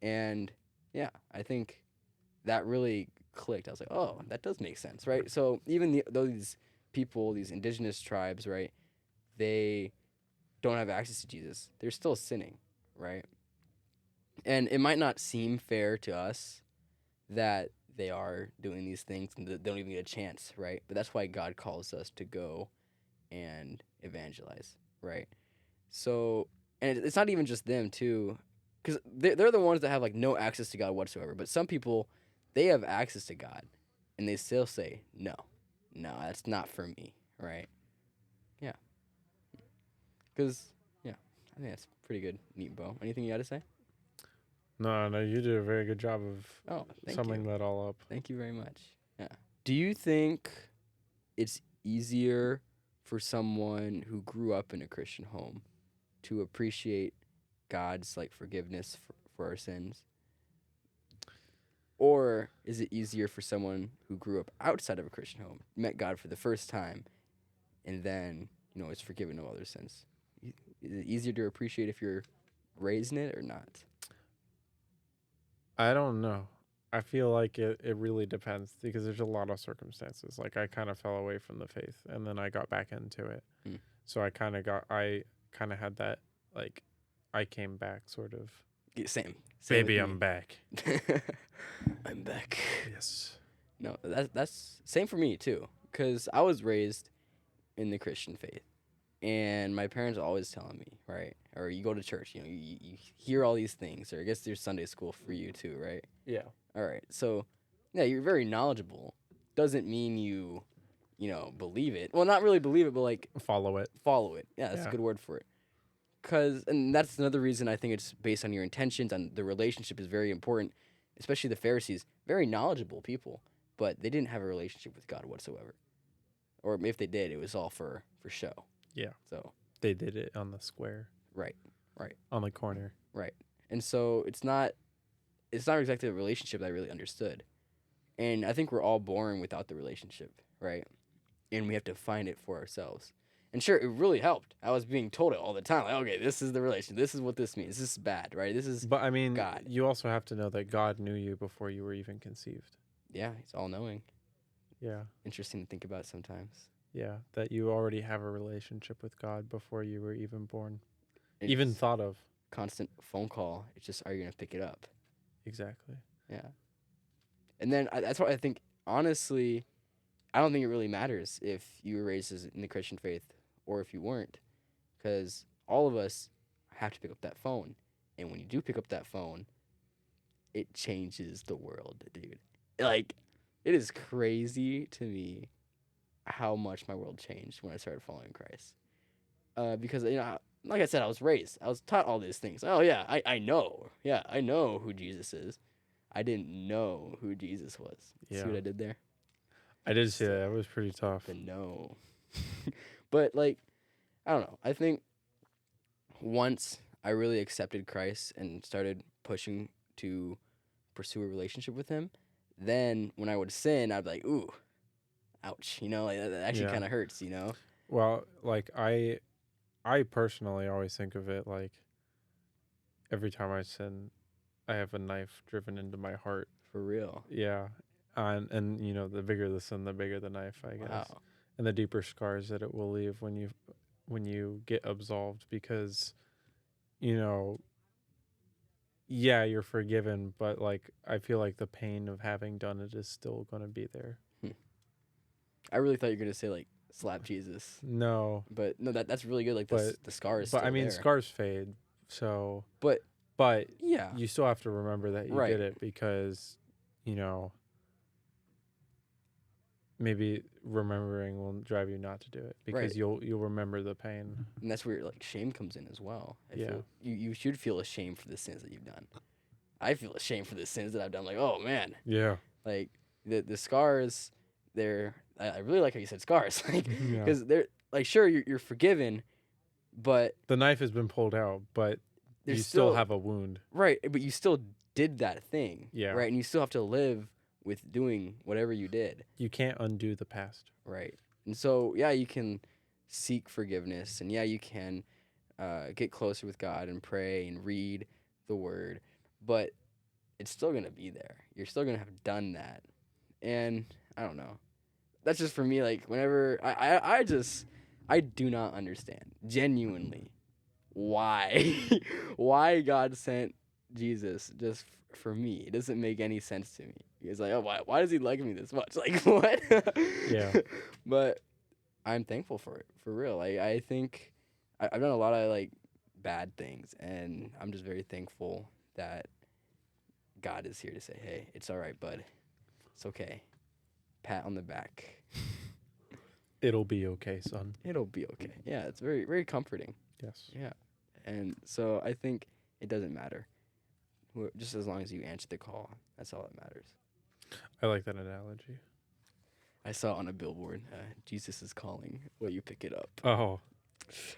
And yeah, I think that really clicked. I was like, oh, that does make sense, right? So even though these people, these indigenous tribes, right, they don't have access to Jesus, they're still sinning, right? And it might not seem fair to us that they are doing these things and they don't even get a chance, right? But that's why God calls us to go and evangelize, right? So, and it's not even just them too, because they're the ones that have like no access to God whatsoever. But some people, they have access to God, and they still say no, that's not for me, right? Yeah, because yeah, I think that's pretty good, neat, Bo. Anything you got to say? No, you did a very good job of Oh, thank summing you, that all up. thank you very much. Yeah. Do you think it's easier for someone who grew up in a Christian home to appreciate God's like forgiveness for our sins? Or is it easier for someone who grew up outside of a Christian home, met God for the first time, and then, is forgiven of all their sins? Is it easier to appreciate if you're raised in it or not? I don't know. I feel like it really depends because there's a lot of circumstances. Like I kind of fell away from the faith and then I got back into it. Mm. So I kind of had that, like, I came back sort of. Yeah, same Baby, with I'm back. I'm back. Yes. No, that's same for me too, because I was raised in the Christian faith. And my parents are always telling me, right? Or you go to church, you hear all these things. Or I guess there's Sunday school for you too, right? Yeah. All right. So, yeah, you're very knowledgeable. Doesn't mean you believe it. Well, not really believe it, but like Follow it. follow it. Yeah, that's a Yeah. good word for it. And that's another reason I think it's based on your intentions, and the relationship is very important. Especially the Pharisees, very knowledgeable people, but they didn't have a relationship with God whatsoever. Or if they did, it was all for show. Yeah. So They did it on the square. right. On the corner. Right. And so it's not exactly a relationship that I really understood. And I think we're all born without the relationship, right? And we have to find it for ourselves. And sure, it really helped. I was being told it all the time. Like, okay, this is the relation. This is what this means. This is bad, right? This is But I mean, God. you also have to know that God knew you before you were even conceived. Yeah, he's all knowing. Yeah. Interesting to think about sometimes. Yeah. That you already have a relationship with God before you were even born. It's Even thought of. constant phone call. It's just, are you going to pick it up? Exactly. Yeah. And then that's why I think, honestly, I don't think it really matters if you were raised in the Christian faith or if you weren't, because all of us have to pick up that phone. And when you do pick up that phone, it changes the world, dude. Like, it is crazy to me how much my world changed when I started following Christ. Because, like I said, I was taught all these things. Oh, yeah, I know. Yeah, I know who Jesus is. I didn't know who Jesus was. Yeah. See what I did there? I did see that. It was pretty tough. The no. But, like, I don't know. I think once I really accepted Christ and started pushing to pursue a relationship with him, then when I would sin, I'd be like, ooh, ouch. Like that actually Yeah. kind of hurts, Well, like I personally always think of it like every time I sin, I have a knife driven into my heart. For real. Yeah. And the bigger the sin, the bigger the knife, I guess. Wow. And the deeper scars that it will leave when you get absolved, because you know, yeah, you're forgiven, but like I feel like the pain of having done it is still going to be there. I really thought you were gonna say like slap Jesus, No, but no, that's really good. Like but the scar is but still I mean there. scars fade. So, But but yeah, you still have to remember that you right. did it because, you know, maybe remembering will drive you not to do it because Right. you'll remember the pain. And that's where like shame comes in as well. Yeah. You should feel ashamed for the sins that you've done. I feel ashamed for the sins that I've done. Like, oh man, Yeah. like the scars. I really like how you said scars, like Yeah. because they're like sure you're forgiven, but The knife has been pulled out, but you there's still have a wound. right, but you still did that thing, Yeah. right, and you still have to live with doing whatever you did, You can't undo the past. right, and so yeah, you can seek forgiveness, and yeah, you can get closer with God and pray and read the Word, but it's still gonna be there. You're still gonna have done that, and I don't know. That's just for me. Like whenever I do not understand genuinely why why God sent Jesus just for me. It doesn't make any sense to me. He's like, oh, why does he like me this much? Like what? Yeah. But I'm thankful for it, for real. I think I've done a lot of like bad things, and I'm just very thankful that God is here to say, hey, it's all right, bud. It's okay. Pat on the back. It'll be okay, son. It'll be okay. Yeah, it's very, very comforting. Yes. Yeah. And so I think it doesn't matter. Just as long as you answer the call, that's all that matters. I like that analogy. I saw on a billboard, Jesus is calling. Will you pick it up? Oh,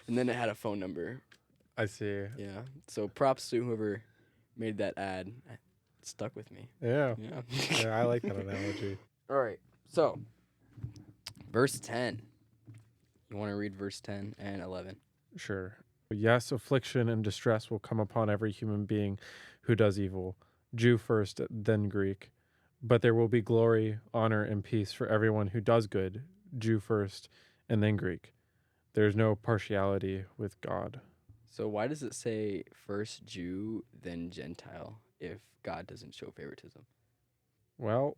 And then it had a phone number. I see. Yeah. So props to whoever made that ad. It stuck with me. Yeah. Yeah. Yeah, I like that analogy. All right. So, verse 10. You want to read verse 10 and 11? Sure. Yes, affliction and distress will come upon every human being who does evil, Jew first, then Greek. But there will be glory, honor, and peace for everyone who does good, Jew first, and then Greek. There's no partiality with God. So why does it say first Jew, then Gentile if God doesn't show favoritism? Well,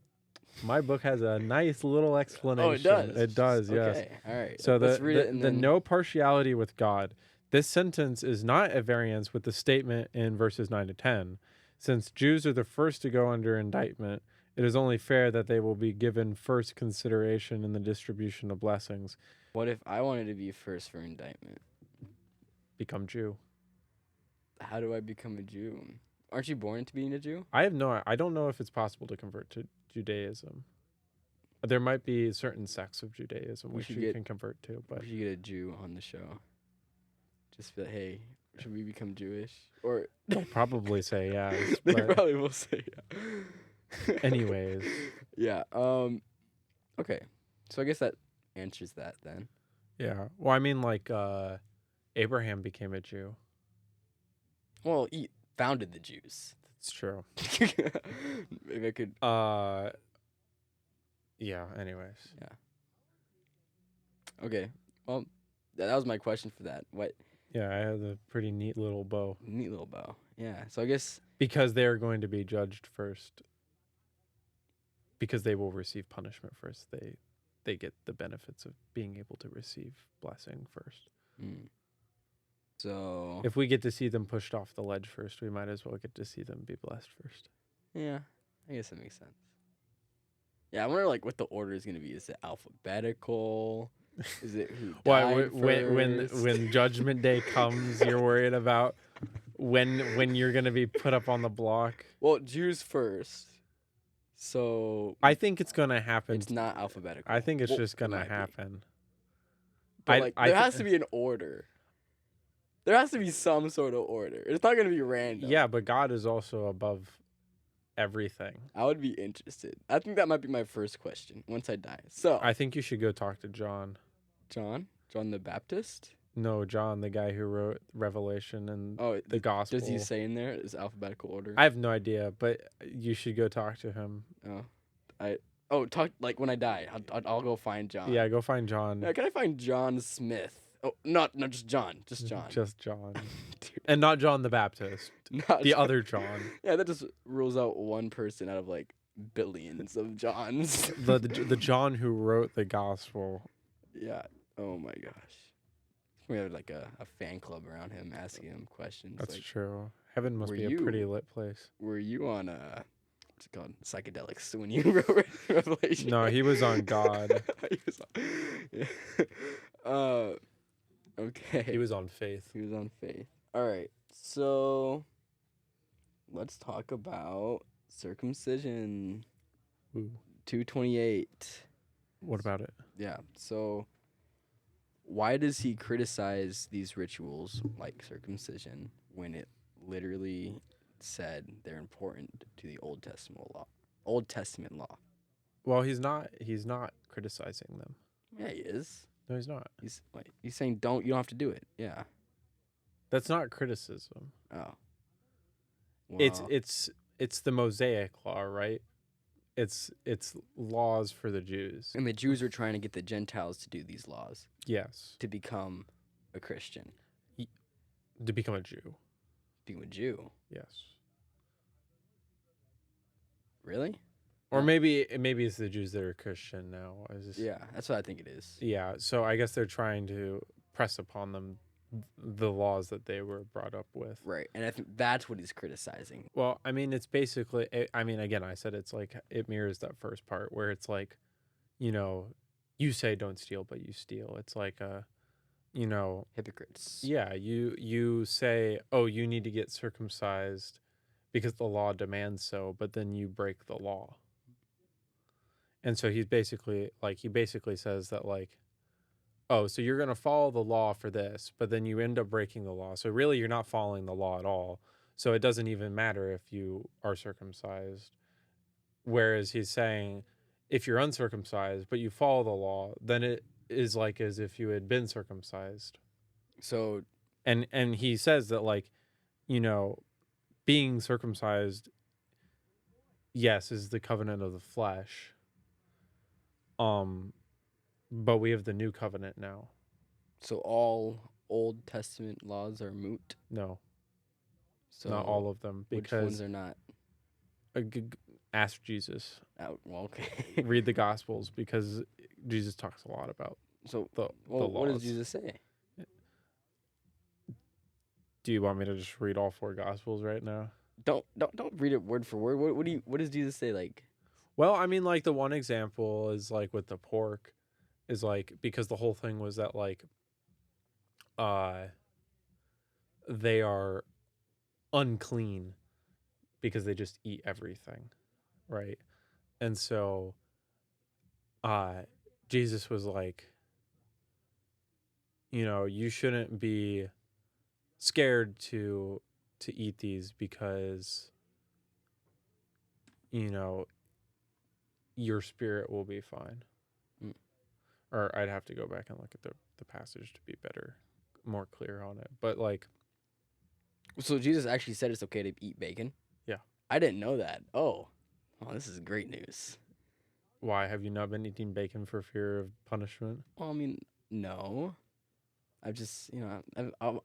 my book has a nice little explanation. Oh, it does? It does, yes. Okay, all right. So let's read it and the then... no partiality with God. This sentence is not at variance with the statement in verses 9 to 10. Since Jews are the first to go under indictment, it is only fair that they will be given first consideration in the distribution of blessings. What if I wanted to be first for indictment? Become Jew. How do I become a Jew? Aren't you born into being a Jew? I don't know if it's possible to convert to Judaism. There might be certain sects of Judaism which you can convert to, but we should get a Jew on the show. Just be like, hey, should we become Jewish? Or they'll probably say yes. They but probably will say yeah. anyways. Yeah. Okay. So I guess that answers that then. Yeah. Well, I mean, like, Abraham became a Jew. Well, he founded the Jews. It's true. Maybe I could. Yeah. Anyways. Yeah. Okay. Well, that was my question for that. What? Yeah, I had a pretty neat little bow. Neat little bow. Yeah. So I guess because they're going to be judged first. Because they will receive punishment first. They get the benefits of being able to receive blessing first. So if we get to see them pushed off the ledge first, we might as well get to see them be blessed first. Yeah, I guess that makes sense. Yeah, I wonder like what the order is gonna be. Is it alphabetical? Is it who died when Judgment Day comes, you're worried about when you're gonna be put up on the block? Well, Jews first. So I think it's gonna happen. It's not alphabetical. I think it's just gonna happen. But there has to be an order. There has to be some sort of order. It's not gonna be random. Yeah, but God is also above everything. I would be interested. I think that might be my first question once I die. So I think you should go talk to John. John the Baptist? No, John, the guy who wrote Revelation and the Gospel. Does he say in there is alphabetical order? I have no idea, but you should go talk to him. Talk like when I die. I'll go find John. Yeah, go find John. Yeah, can I find John Smith Oh, not just John, just John. Just John. Dude, And not John the Baptist. not The John. other John. Yeah, that just rules out one person out of like billions of Johns. The John who wrote the gospel. Yeah. Oh my gosh. We have like a fan club around him asking him questions. That's like, true. Heaven must were be a you- pretty lit place. were you on what's it called, psychedelics when you wrote Revelation? No, he was on God. He was on, yeah. Okay. He was on faith. He was on faith. All right. So let's talk about circumcision. Ooh. 228. What about it? Yeah. So why does he criticize these rituals like circumcision when it literally said they're important to the Old Testament law? Old Testament law. Well, he's not criticizing them. Yeah, he is. No, he's not. He's saying you don't have to do it. Yeah. That's not criticism. Oh. It's the Mosaic law, right? It's laws for the Jews. And the Jews are trying to get the Gentiles to do these laws Yes. to become a Christian, To become a Jew. become a Jew. Yes. Really? Or Yeah. maybe it's the Jews that are Christian now. Yeah, that's what I think it is. Yeah, so I guess they're trying to press upon them the laws that they were brought up with. Right, and I think that's what he's criticizing. Well, I mean, it's basically, I mean, again, I said it's like, it mirrors that first part where it's like, you say don't steal, but you steal. It's like, Hypocrites. yeah, you say, oh, you need to get circumcised because the law demands so, but then you break the law. And so he basically says that like, oh, so you're going to follow the law for this, but then you end up breaking the law. So really you're not following the law at all. So it doesn't even matter if you are circumcised. Whereas he's saying if you're uncircumcised, but you follow the law, then it is like as if you had been circumcised. So, And he says that like, being circumcised, yes, is the covenant of the flesh. But we have the new covenant now. so all Old Testament laws are moot. No, So not all of them. which ones Because are not? ask Jesus. Out. Well, okay. Read the Gospels because Jesus talks a lot about So, the what laws. does Jesus say? Do you want me to just read all 4 Gospels right now? Don't read it word for word. What does Jesus say? Like, Well, I mean, like the one example is like with the pork, is like because the whole thing was that like, they are unclean because they just eat everything, right? And so, Jesus was like, you shouldn't be scared to eat these because, your spirit will be fine. Mm. Or I'd have to go back and look at the passage to be more clear on it. But like, so Jesus actually said it's okay to eat bacon? Yeah. I didn't know that. Oh, this is great news. why have you not been eating bacon for fear of punishment? Well, I mean, no. I've just,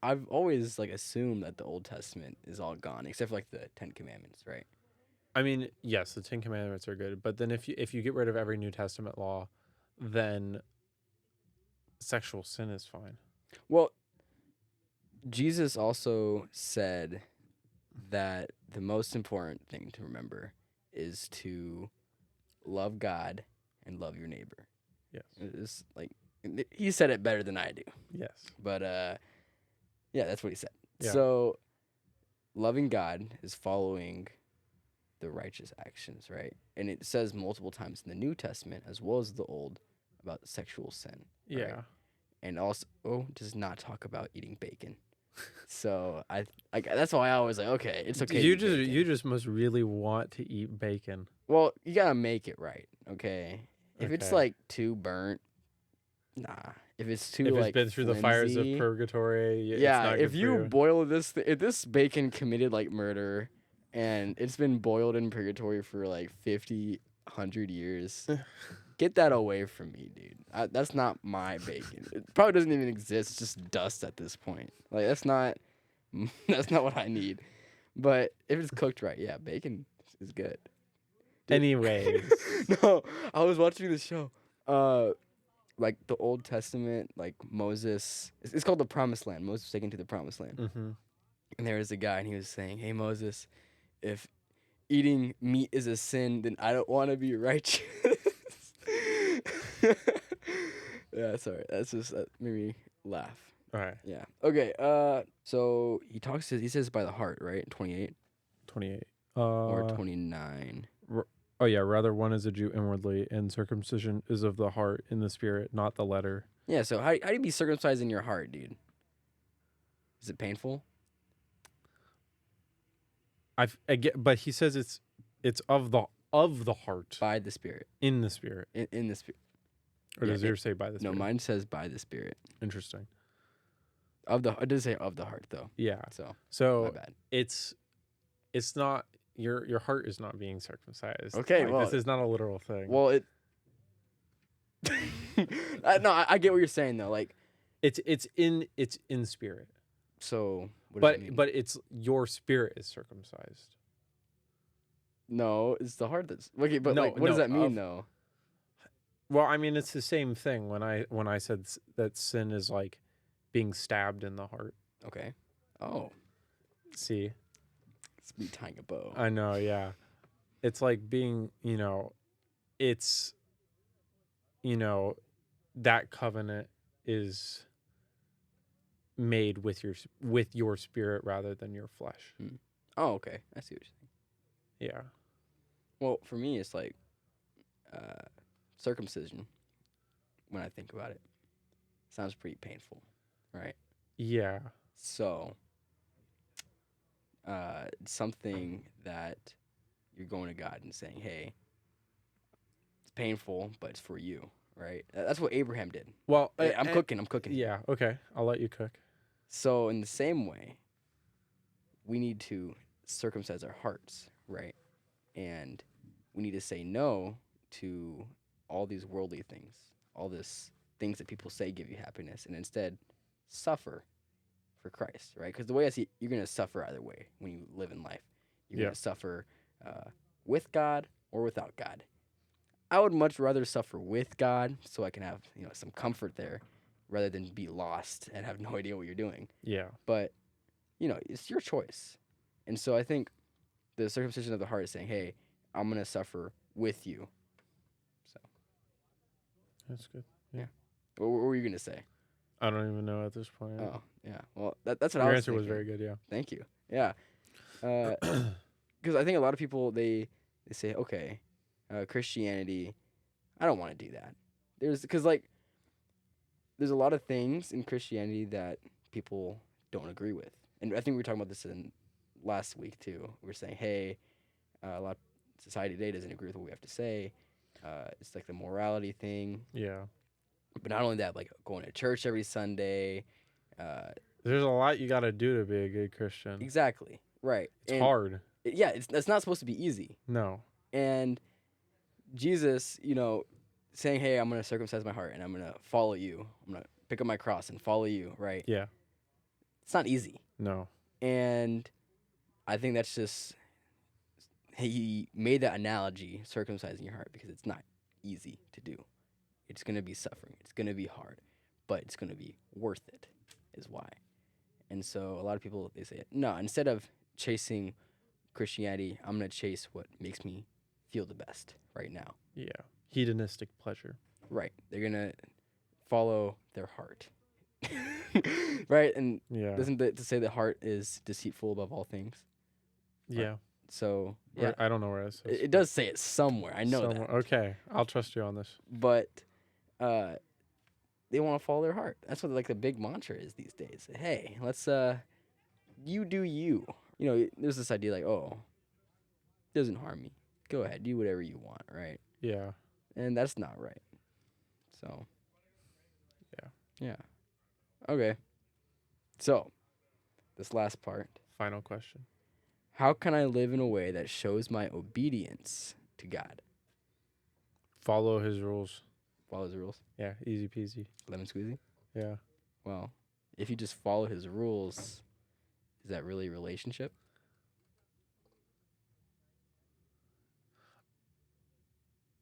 I've always like assumed that the Old Testament is all gone, except for like the 10 Commandments, right? I mean, yes, the 10 Commandments are good, but then if you get rid of every New Testament law, then sexual sin is fine. Well, Jesus also said that the most important thing to remember is to love God and love your neighbor. Yes. It's like he said it better than I do. Yes. But yeah, that's what he said. Yeah. So loving God is following the righteous actions, right? And it says multiple times in the New Testament as well as the Old about sexual sin. Yeah. Right? And also does not talk about eating bacon. So that's why I was like, okay, it's okay. You to eat bacon. you just must really want to eat bacon. Well, you gotta make it right, okay? If it's Okay. like too burnt, nah. If it's too If it's like been through the fires of flimsy, purgatory, it's yeah. not If good you for you. boil if this bacon committed like murder, and it's been boiled in purgatory for like 50, 100 years, Get that away from me, dude. That's not my bacon. It probably doesn't even exist. It's just dust at this point. Like that's not that's not what I need. But if it's cooked right, yeah, bacon is good. Dude. Anyways. No, I was watching this show. Like the Old Testament, like Moses. It's called the Promised Land. Moses was taken to the Promised Land. Mm-hmm. And there was a guy, and he was saying, "Hey Moses, if eating meat is a sin, then I don't want to be righteous." Yeah, sorry. That made me laugh. All right. Yeah. Okay. So he says by the heart, right? 28 28. or 29. Oh yeah, rather one is a Jew inwardly, and circumcision is of the heart in the spirit, not the letter. Yeah. So how do you be circumcised in your heart, dude? Is it painful? I get, but he says it's of the heart By the Spirit. in the spirit. In the Spirit. Or Yeah, does yours say by the No, spirit? mine says by the Spirit. Interesting. It does say of the heart though. Yeah. my So my bad. it's not your heart is not being circumcised. Okay, Like, well, this is not a literal thing. Well, it. No, I get what you're saying though. Like, it's in spirit. so what does that mean? But it's your spirit is circumcised. No, it's the heart that's okay. But No, like, what does no, that mean though? Well, I mean, it's the same thing when I said that sin is like being stabbed in the heart. Okay. Oh, See, it's me tying a bow. I know, yeah. It's like being, it's, that covenant is made with your spirit rather than your flesh. Oh, okay. I see what you're saying. Yeah. Well, for me, it's like circumcision. When I think about it, sounds pretty painful, right? Yeah. So, something that you're going to God and saying, "Hey, it's painful, but it's for you," right? That's what Abraham did. Well, Hey, I'm cooking. Yeah. Okay. I'll let you cook. So, in the same way, we need to circumcise our hearts, right? And we need to say no to all these worldly things, all this things that people say give you happiness, and instead suffer for Christ, right? Because the way I see it, you're going to suffer either way when you live in life. You're going to suffer with God or without God. I would much rather suffer with God so I can have some comfort there rather than be lost and have no idea what you're doing. Yeah. But, it's your choice. And so I think the circumcision of the heart is saying, hey, I'm going to suffer with you. So. That's good. What were you going to say? I don't even know at this point. Oh, yeah. Well, that's what Your I was answer was thinking. very good, yeah. Thank you. Yeah. Because I think a lot of people, they say, okay, Christianity, I don't want to do that. Because there's a lot of things in Christianity that people don't agree with. And I think we were talking about this in last week, too. We were saying, hey, a lot of society today doesn't agree with what we have to say. It's like the morality thing. Yeah. But not only that, like going to church every Sunday. There's a lot you got to do to be a good Christian. Exactly. Right. It's hard. It's not supposed to be easy. No. And Jesus, saying, hey, I'm going to circumcise my heart and I'm going to follow you. I'm going to pick up my cross and follow you, right? Yeah. It's not easy. No. And I think that's just, he made that analogy, circumcising your heart, because it's not easy to do. It's going to be suffering. It's going to be hard, but it's going to be worth it is why. And so a lot of people, they say, no, instead of chasing Christianity, I'm going to chase what makes me feel the best right now. Yeah. Hedonistic pleasure. Right. They're going to follow their heart. Right? And doesn't it to say the heart is deceitful above all things? Yeah. Right. So, yeah. I don't know where it says. It does say it somewhere. I know that. Okay. I'll trust you on this. But they want to follow their heart. That's what the big mantra is these days. Hey, let's you do you. There's this idea like, oh, it doesn't harm me. Go ahead, do whatever you want, right? Yeah. And that's not right. So. Yeah. Yeah. Okay. So, this last part. Final question. How can I live in a way that shows my obedience to God? Follow his rules. Follow his rules. Yeah, easy peasy. Lemon squeezy. Yeah. Well, if you just follow his rules, is that really a relationship?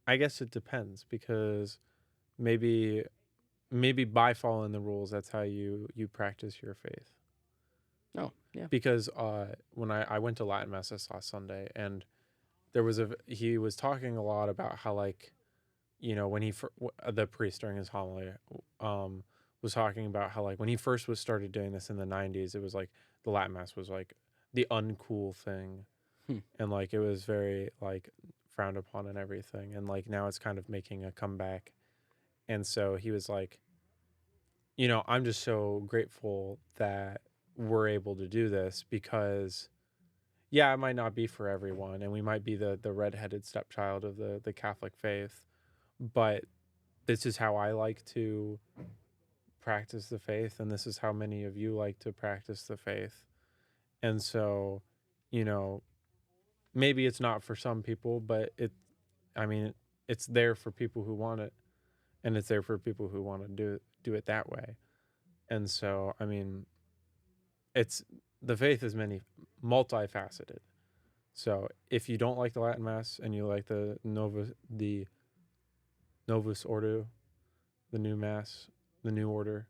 I guess it depends because maybe by following the rules, that's how you practice your faith. Oh, yeah. Because when I went to Latin Mass this last Sunday, and he was talking a lot about how, like, when the priest during his homily was talking about how, like, when he first was started doing this in the 90s, it was like the Latin Mass was like the uncool thing. And like it was very like frowned upon and everything, and like now it's kind of making a comeback. And so he was like, I'm just so grateful that we're able to do this, because yeah, it might not be for everyone, and we might be the redheaded stepchild of the Catholic faith, but this is how I like to practice the faith, and this is how many of you like to practice the faith. And so, you know, maybe it's not for some people, but it's there for people who want it, and it's there for people who want to do it that way. And so, it's the faith is multifaceted. So if you don't like the Latin Mass and you like the Novus Ordo, the new Mass, the new order,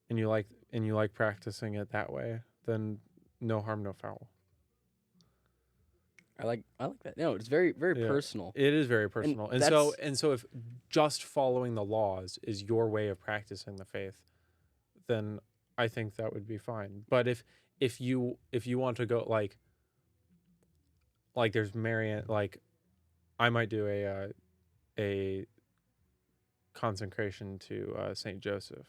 and you like practicing it that way, then no harm, no foul. I like that. No, it's very very Yeah, personal. it is very personal. And so if just following the laws is your way of practicing the faith, then I think that would be fine. But if you want to go like there's Marian, like I might do a consecration to Saint Joseph,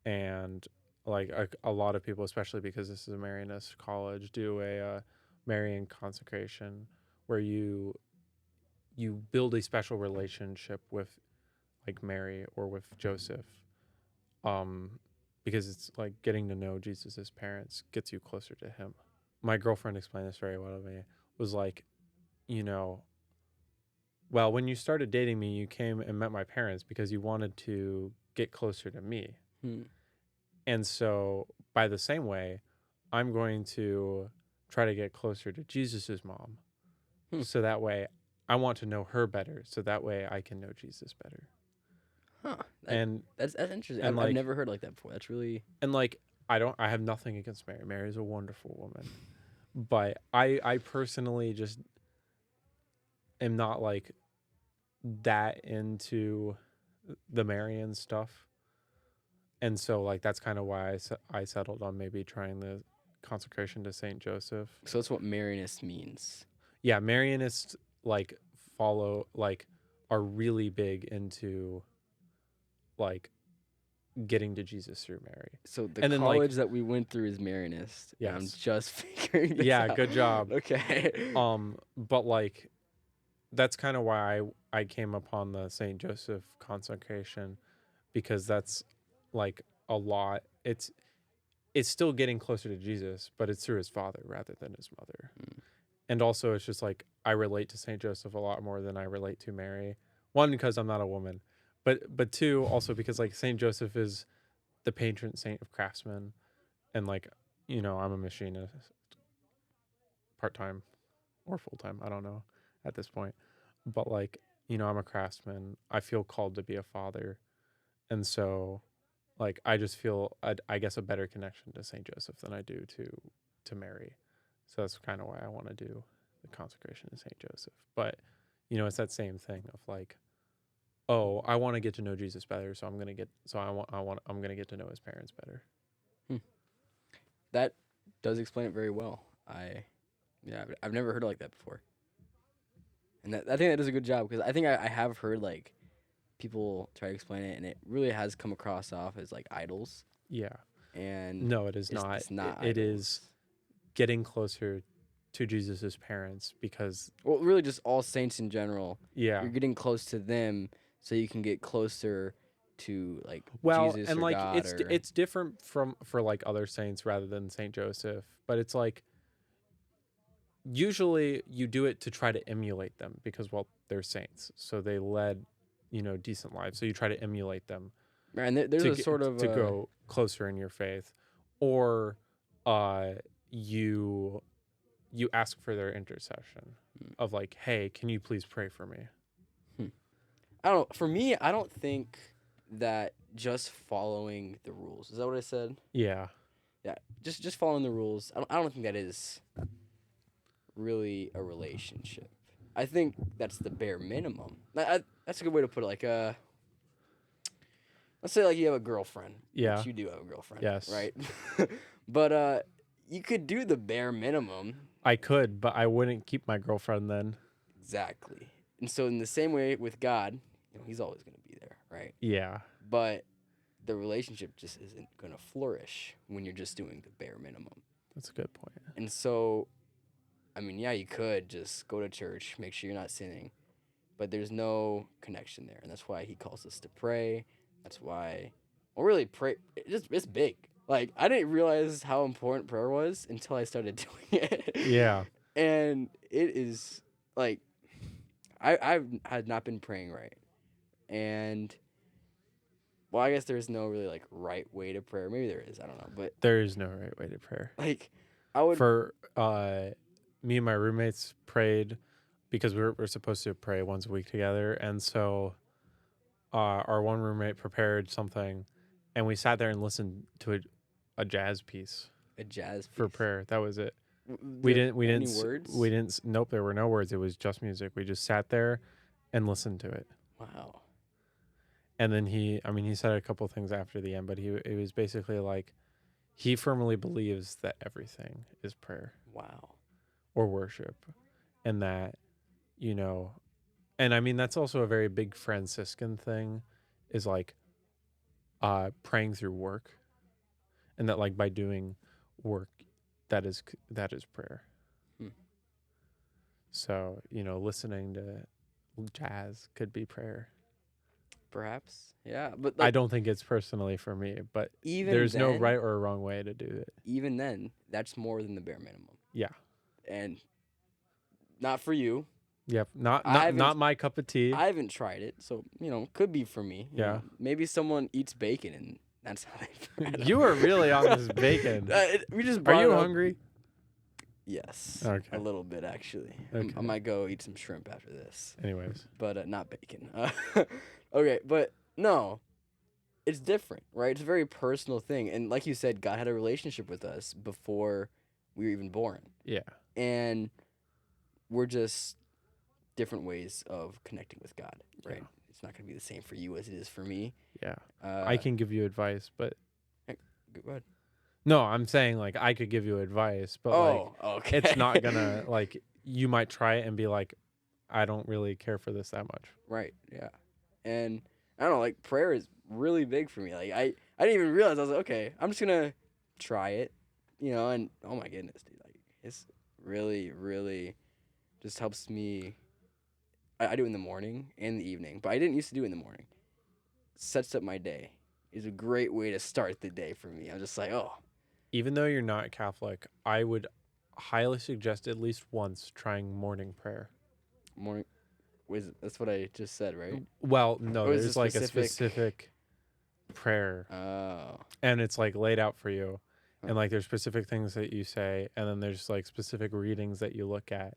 and like a lot of people, especially because this is a Marianist college, do a Marian consecration where you build a special relationship with like Mary or with Joseph, because it's like getting to know Jesus's parents gets you closer to him. My girlfriend explained this very well to me. Was like, well, when you started dating me, you came and met my parents because you wanted to get closer to me. And so by the same way, I'm going to try to get closer to Jesus's mom. So that way I want to know her better. So that way I can know Jesus better. Huh. That's interesting. I've never heard like that before. That's really... And like, I have nothing against Mary. Mary's a wonderful woman. But I personally just am not like that into the Marian stuff. And so like that's kind of why I settled on maybe trying the consecration to Saint Joseph. So that's what Marianist means. Yeah, Marianists like are really big into like getting to Jesus through Mary. So the college that we went through is Marianist. Yes. I'm just figuring this out. Yeah, good job. Okay. But like that's kind of why I came upon the Saint Joseph consecration, because that's like a lot. It's still getting closer to Jesus, but it's through his father rather than his mother. And also it's just like I relate to Saint Joseph a lot more than I relate to Mary. One, because I'm not a woman, but two, also because like Saint Joseph is the patron saint of craftsmen, and like, I'm a machinist, part-time or full-time, I don't know at this point, but like, I'm a craftsman. I feel called to be a father, and so like I just feel I guess a better connection to Saint Joseph than I do to Mary. So that's kind of why I want to do the consecration to Saint Joseph. But it's that same thing of like, oh, I want to get to know Jesus better, so I'm gonna get to know his parents better. That does explain it very well. I've never heard it like that before, and I think that does a good job, because I think I have heard like people try to explain it, and it really has come across off as like idols. Yeah. And no, it is not. It's not. It is getting closer to Jesus's parents, because really just all saints in general. Yeah. You're getting close to them so you can get closer to like Jesus and or like God. It's different for like other saints rather than Saint Joseph, but it's like usually you do it to try to emulate them because, well, they're saints, so they led, decent lives. So you try to emulate them Right, and there's a sort of to go closer in your faith, or uh, you ask for their intercession of like, hey, can you please pray for me? I don't. For me, I don't think that just following the rules. Is that what I said? Yeah. Yeah, just following the rules. I don't think that is really a relationship. I think that's the bare minimum. That's a good way to put it. Like, let's say like you have a girlfriend. Yeah. Which you do have a girlfriend. Yes. Right. But you could do the bare minimum. I could, but I wouldn't keep my girlfriend then. Exactly. And so in the same way with God, He's always going to be there, right? Yeah. But the relationship just isn't going to flourish when you're just doing the bare minimum. That's a good point. And so, I mean, yeah, you could just go to church, make sure you're not sinning, but there's no connection there. And that's why He calls us to pray. That's why, well, really, pray. It's big. Like, I didn't realize how important prayer was until I started doing it. Yeah. And it is, like, I've had not been praying right. And, well, I guess there's no really, like, right way to pray. Maybe there is. I don't know. But there is no right way to pray. Like, I would... For me and my roommates prayed because we're supposed to pray once a week together. And so our one roommate prepared something, and we sat there and listened to a jazz piece. A jazz piece? For prayer. That was it. Any words? We didn't. Nope, there were no words. It was just music. We just sat there and listened to it. Wow. And then he said a couple things after the end, but it was basically like he firmly believes that everything is prayer. Wow. Or worship. And that, and I mean, that's also a very big Franciscan thing, is like praying through work. And that, like, by doing work, that is prayer. So, listening to jazz could be prayer. Perhaps. Yeah. But I don't think it's personally for me, but there's no right or wrong way to do it. Even then, that's more than the bare minimum. Yeah. And not for you. Yep. Not my cup of tea. I haven't tried it, so, could be for me. Yeah. Maybe someone eats bacon and that's how they pray. You are really on this bacon. We just Are you hungry? Yes. Okay. A little bit, actually. Okay. I might go eat some shrimp after this. Anyways. But not bacon. Okay, but no. It's different, right? It's a very personal thing. And like you said, God had a relationship with us before we were even born. Yeah. And we're just different ways of connecting with God, right? Yeah. It's not going to be the same for you as it is for me. Yeah. I can give you advice, but... Go ahead. No, I'm saying, like, I could give you advice, but, okay. It's not gonna, like, you might try it and be like, I don't really care for this that much. Right, yeah. And, I don't know, like, prayer is really big for me. Like, I didn't even realize. I was like, okay, I'm just gonna try it, and, oh my goodness, dude. Like, it's really, really just helps me. I do it in the morning and the evening, but I didn't used to do it in the morning. Sets up my day. Is a great way to start the day for me. I'm just like, oh. Even though you're not Catholic, I would highly suggest at least once trying morning prayer. Morning? That's what I just said, right? Well, no, there's like a specific specific prayer. Oh. And it's like laid out for you. And like there's specific things that you say, and then there's like specific readings that you look at.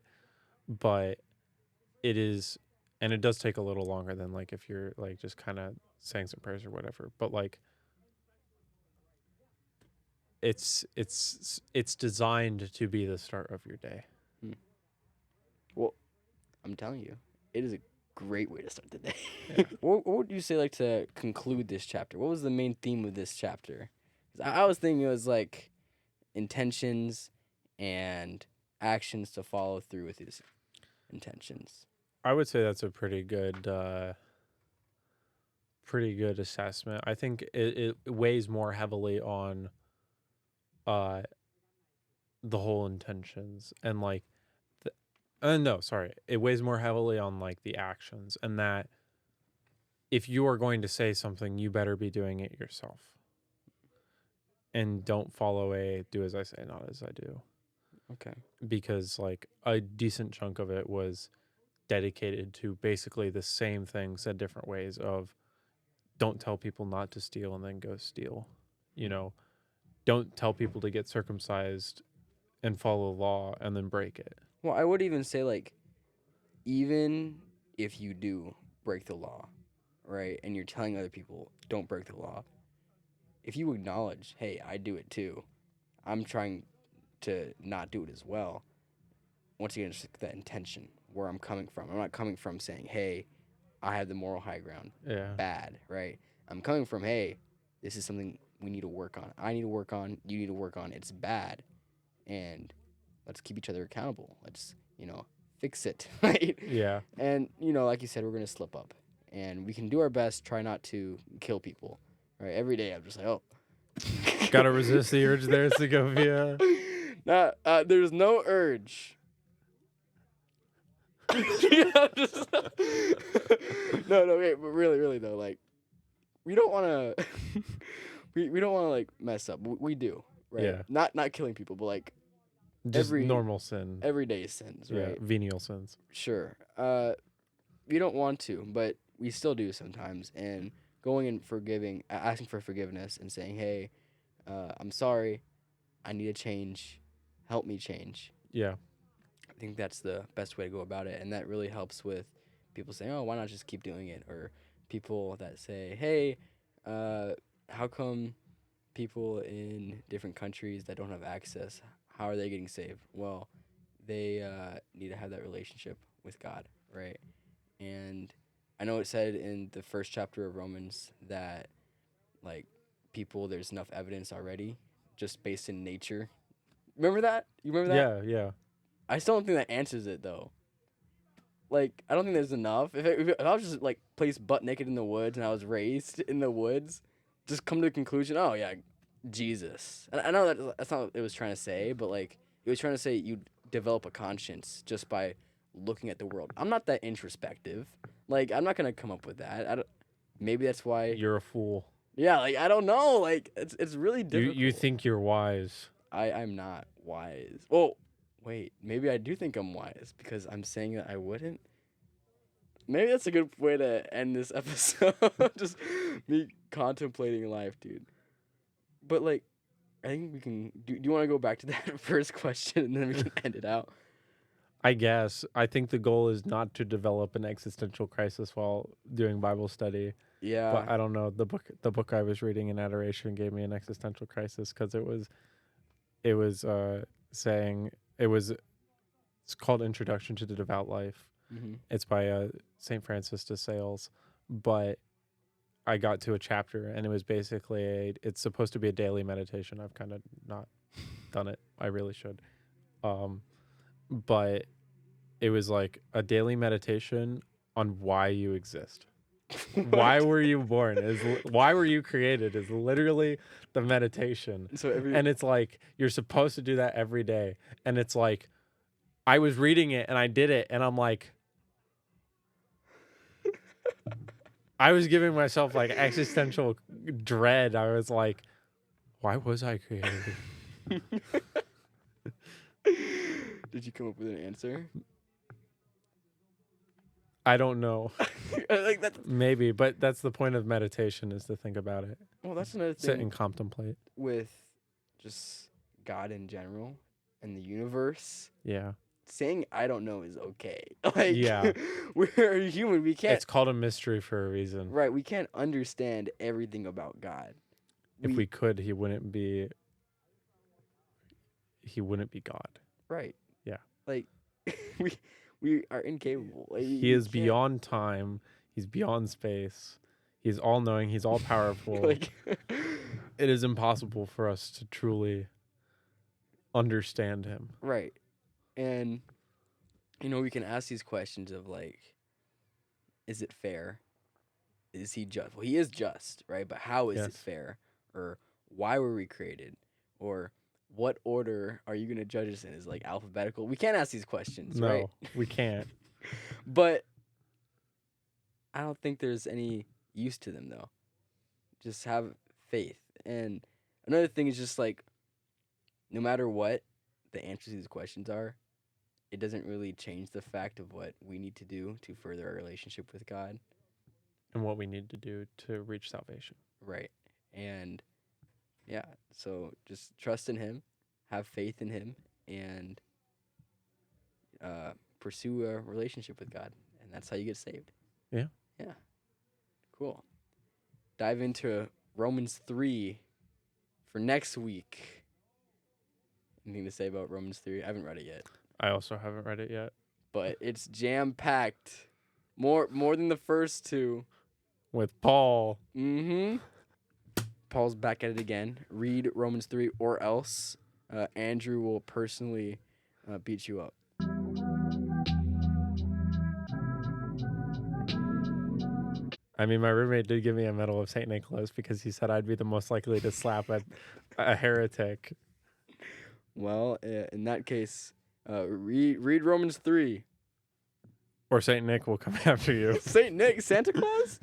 But it is, and it does take a little longer than like if you're like just kind of saying some prayers or whatever. But like it's designed to be the start of your day. Well, I'm telling you, it is a great way to start the day. Yeah. What would you say, like, to conclude this chapter? What was the main theme of this chapter? 'Cause I was thinking it was like intentions and actions to follow through with his intentions. I would say that's a pretty good assessment. I think it weighs more heavily on the whole intentions and like it weighs more heavily on like the actions, and that if you are going to say something, you better be doing it yourself, and don't follow a do as I say, not as I do. Okay. because like a decent chunk of it was dedicated to basically the same thing said different ways of don't tell people not to steal and then go steal. You know, don't tell people to get circumcised and follow the law and then break it. Well, I would even say, like, even if you do break the law, right, and you're telling other people don't break the law, if you acknowledge, hey, I do it too, I'm trying to not do it as well. Once again, it's that intention where I'm coming from. I'm not coming from saying, hey, I have the moral high ground. Yeah. Bad, right? I'm coming from, hey, this is something we need to work on. I need to work on. You need to work on. It's bad. And let's keep each other accountable. Let's, fix it, right? Yeah. And, like you said, we're going to slip up. And we can do our best, try not to kill people, right? Every day I'm just like, oh. Gotta resist the urge there, Segovia. There's no urge. No, okay, but really though, like, we don't want to, we don't want to like mess up. We do, right? Yeah. Not killing people, but like Just normal sin. everyday sins, right? Yeah, venial sins. Sure. We don't want to, but we still do sometimes. And going and asking for forgiveness, and saying, "Hey, I'm sorry. I need to change. Help me change." Yeah. I think that's the best way to go about it, and that really helps with people saying, "Oh, why not just keep doing it?" Or people that say, "Hey, how come people in different countries that don't have access, how are they getting saved?" Well, they need to have that relationship with God, right? And I know it said in the first chapter of Romans that, like, there's enough evidence already, just based in nature. Remember that? You remember that? Yeah. I still don't think that answers it though. Like, I don't think there's enough. If I was just like placed butt naked in the woods and I was raised in the woods, just come to the conclusion, oh yeah, Jesus. And I know that's not what it was trying to say, but like it was trying to say you develop a conscience just by looking at the world. I'm not that introspective. Like, I'm not gonna come up with that. Maybe that's why. You're a fool. Yeah, like, I don't know. Like, it's really difficult. You think you're wise. I'm not wise. Oh, wait. Maybe I do think I'm wise because I'm saying that I wouldn't. Maybe that's a good way to end this episode. Just me contemplating life, dude. But, like, I think we can. Do you want to go back to that first question and then we can end it out? I guess. I think the goal is not to develop an existential crisis while doing Bible study. Yeah. But I don't know. The book I was reading in adoration gave me an existential crisis because it was saying it's called Introduction to the Devout Life. Mm-hmm. It's by St. Francis de Sales, but I got to a chapter and it was basically it's supposed to be a daily meditation. I've kind of not done it. I really should. But it was like a daily meditation on why you exist. Why were you born? Why were you created is literally the meditation. And it's like you're supposed to do that every day. And it's like I was reading it and I did it and I'm like I was giving myself like existential dread. I was like, why was I created? Did you come up with an answer? I don't know. Like that. Maybe, but that's the point of meditation is to think about it. Well, that's another thing. Sit and contemplate. With just God in general and the universe. Yeah. Saying I don't know is okay. Like, yeah. We're human. We can't. It's called a mystery for a reason. Right. We can't understand everything about God. If we could, he wouldn't be God. Right. Yeah. Like we are incapable. Like, he is beyond time. He's beyond space. He's all knowing. He's all powerful. Like, it is impossible for us to truly understand him. Right. And, we can ask these questions of, like, is it fair? Is he just? Well, he is just, right? But how is it fair? Or why were we created? Or what order are you going to judge us in? Is it, like, alphabetical? We can't ask these questions, right? No, we can't. But I don't think there's any use to them, though. Just have faith. And another thing is just, like, no matter what, the answers to these questions are, it doesn't really change the fact of what we need to do to further our relationship with God. And what we need to do to reach salvation. Right. And yeah, so just trust in Him, have faith in Him, and pursue a relationship with God. And that's how you get saved. Yeah. Yeah. Cool. Dive into Romans 3 for next week. Anything to say about Romans 3? I haven't read it yet. I also haven't read it yet. But it's jam-packed. More than the first two. With Paul. Mm-hmm. Paul's back at it again. Read Romans 3 or else Andrew will personally beat you up. I mean, my roommate did give me a medal of St. Nicholas because he said I'd be the most likely to slap a heretic. Well, in that case, read Romans 3. Or St. Nick will come after you. St. Nick, Santa Claus?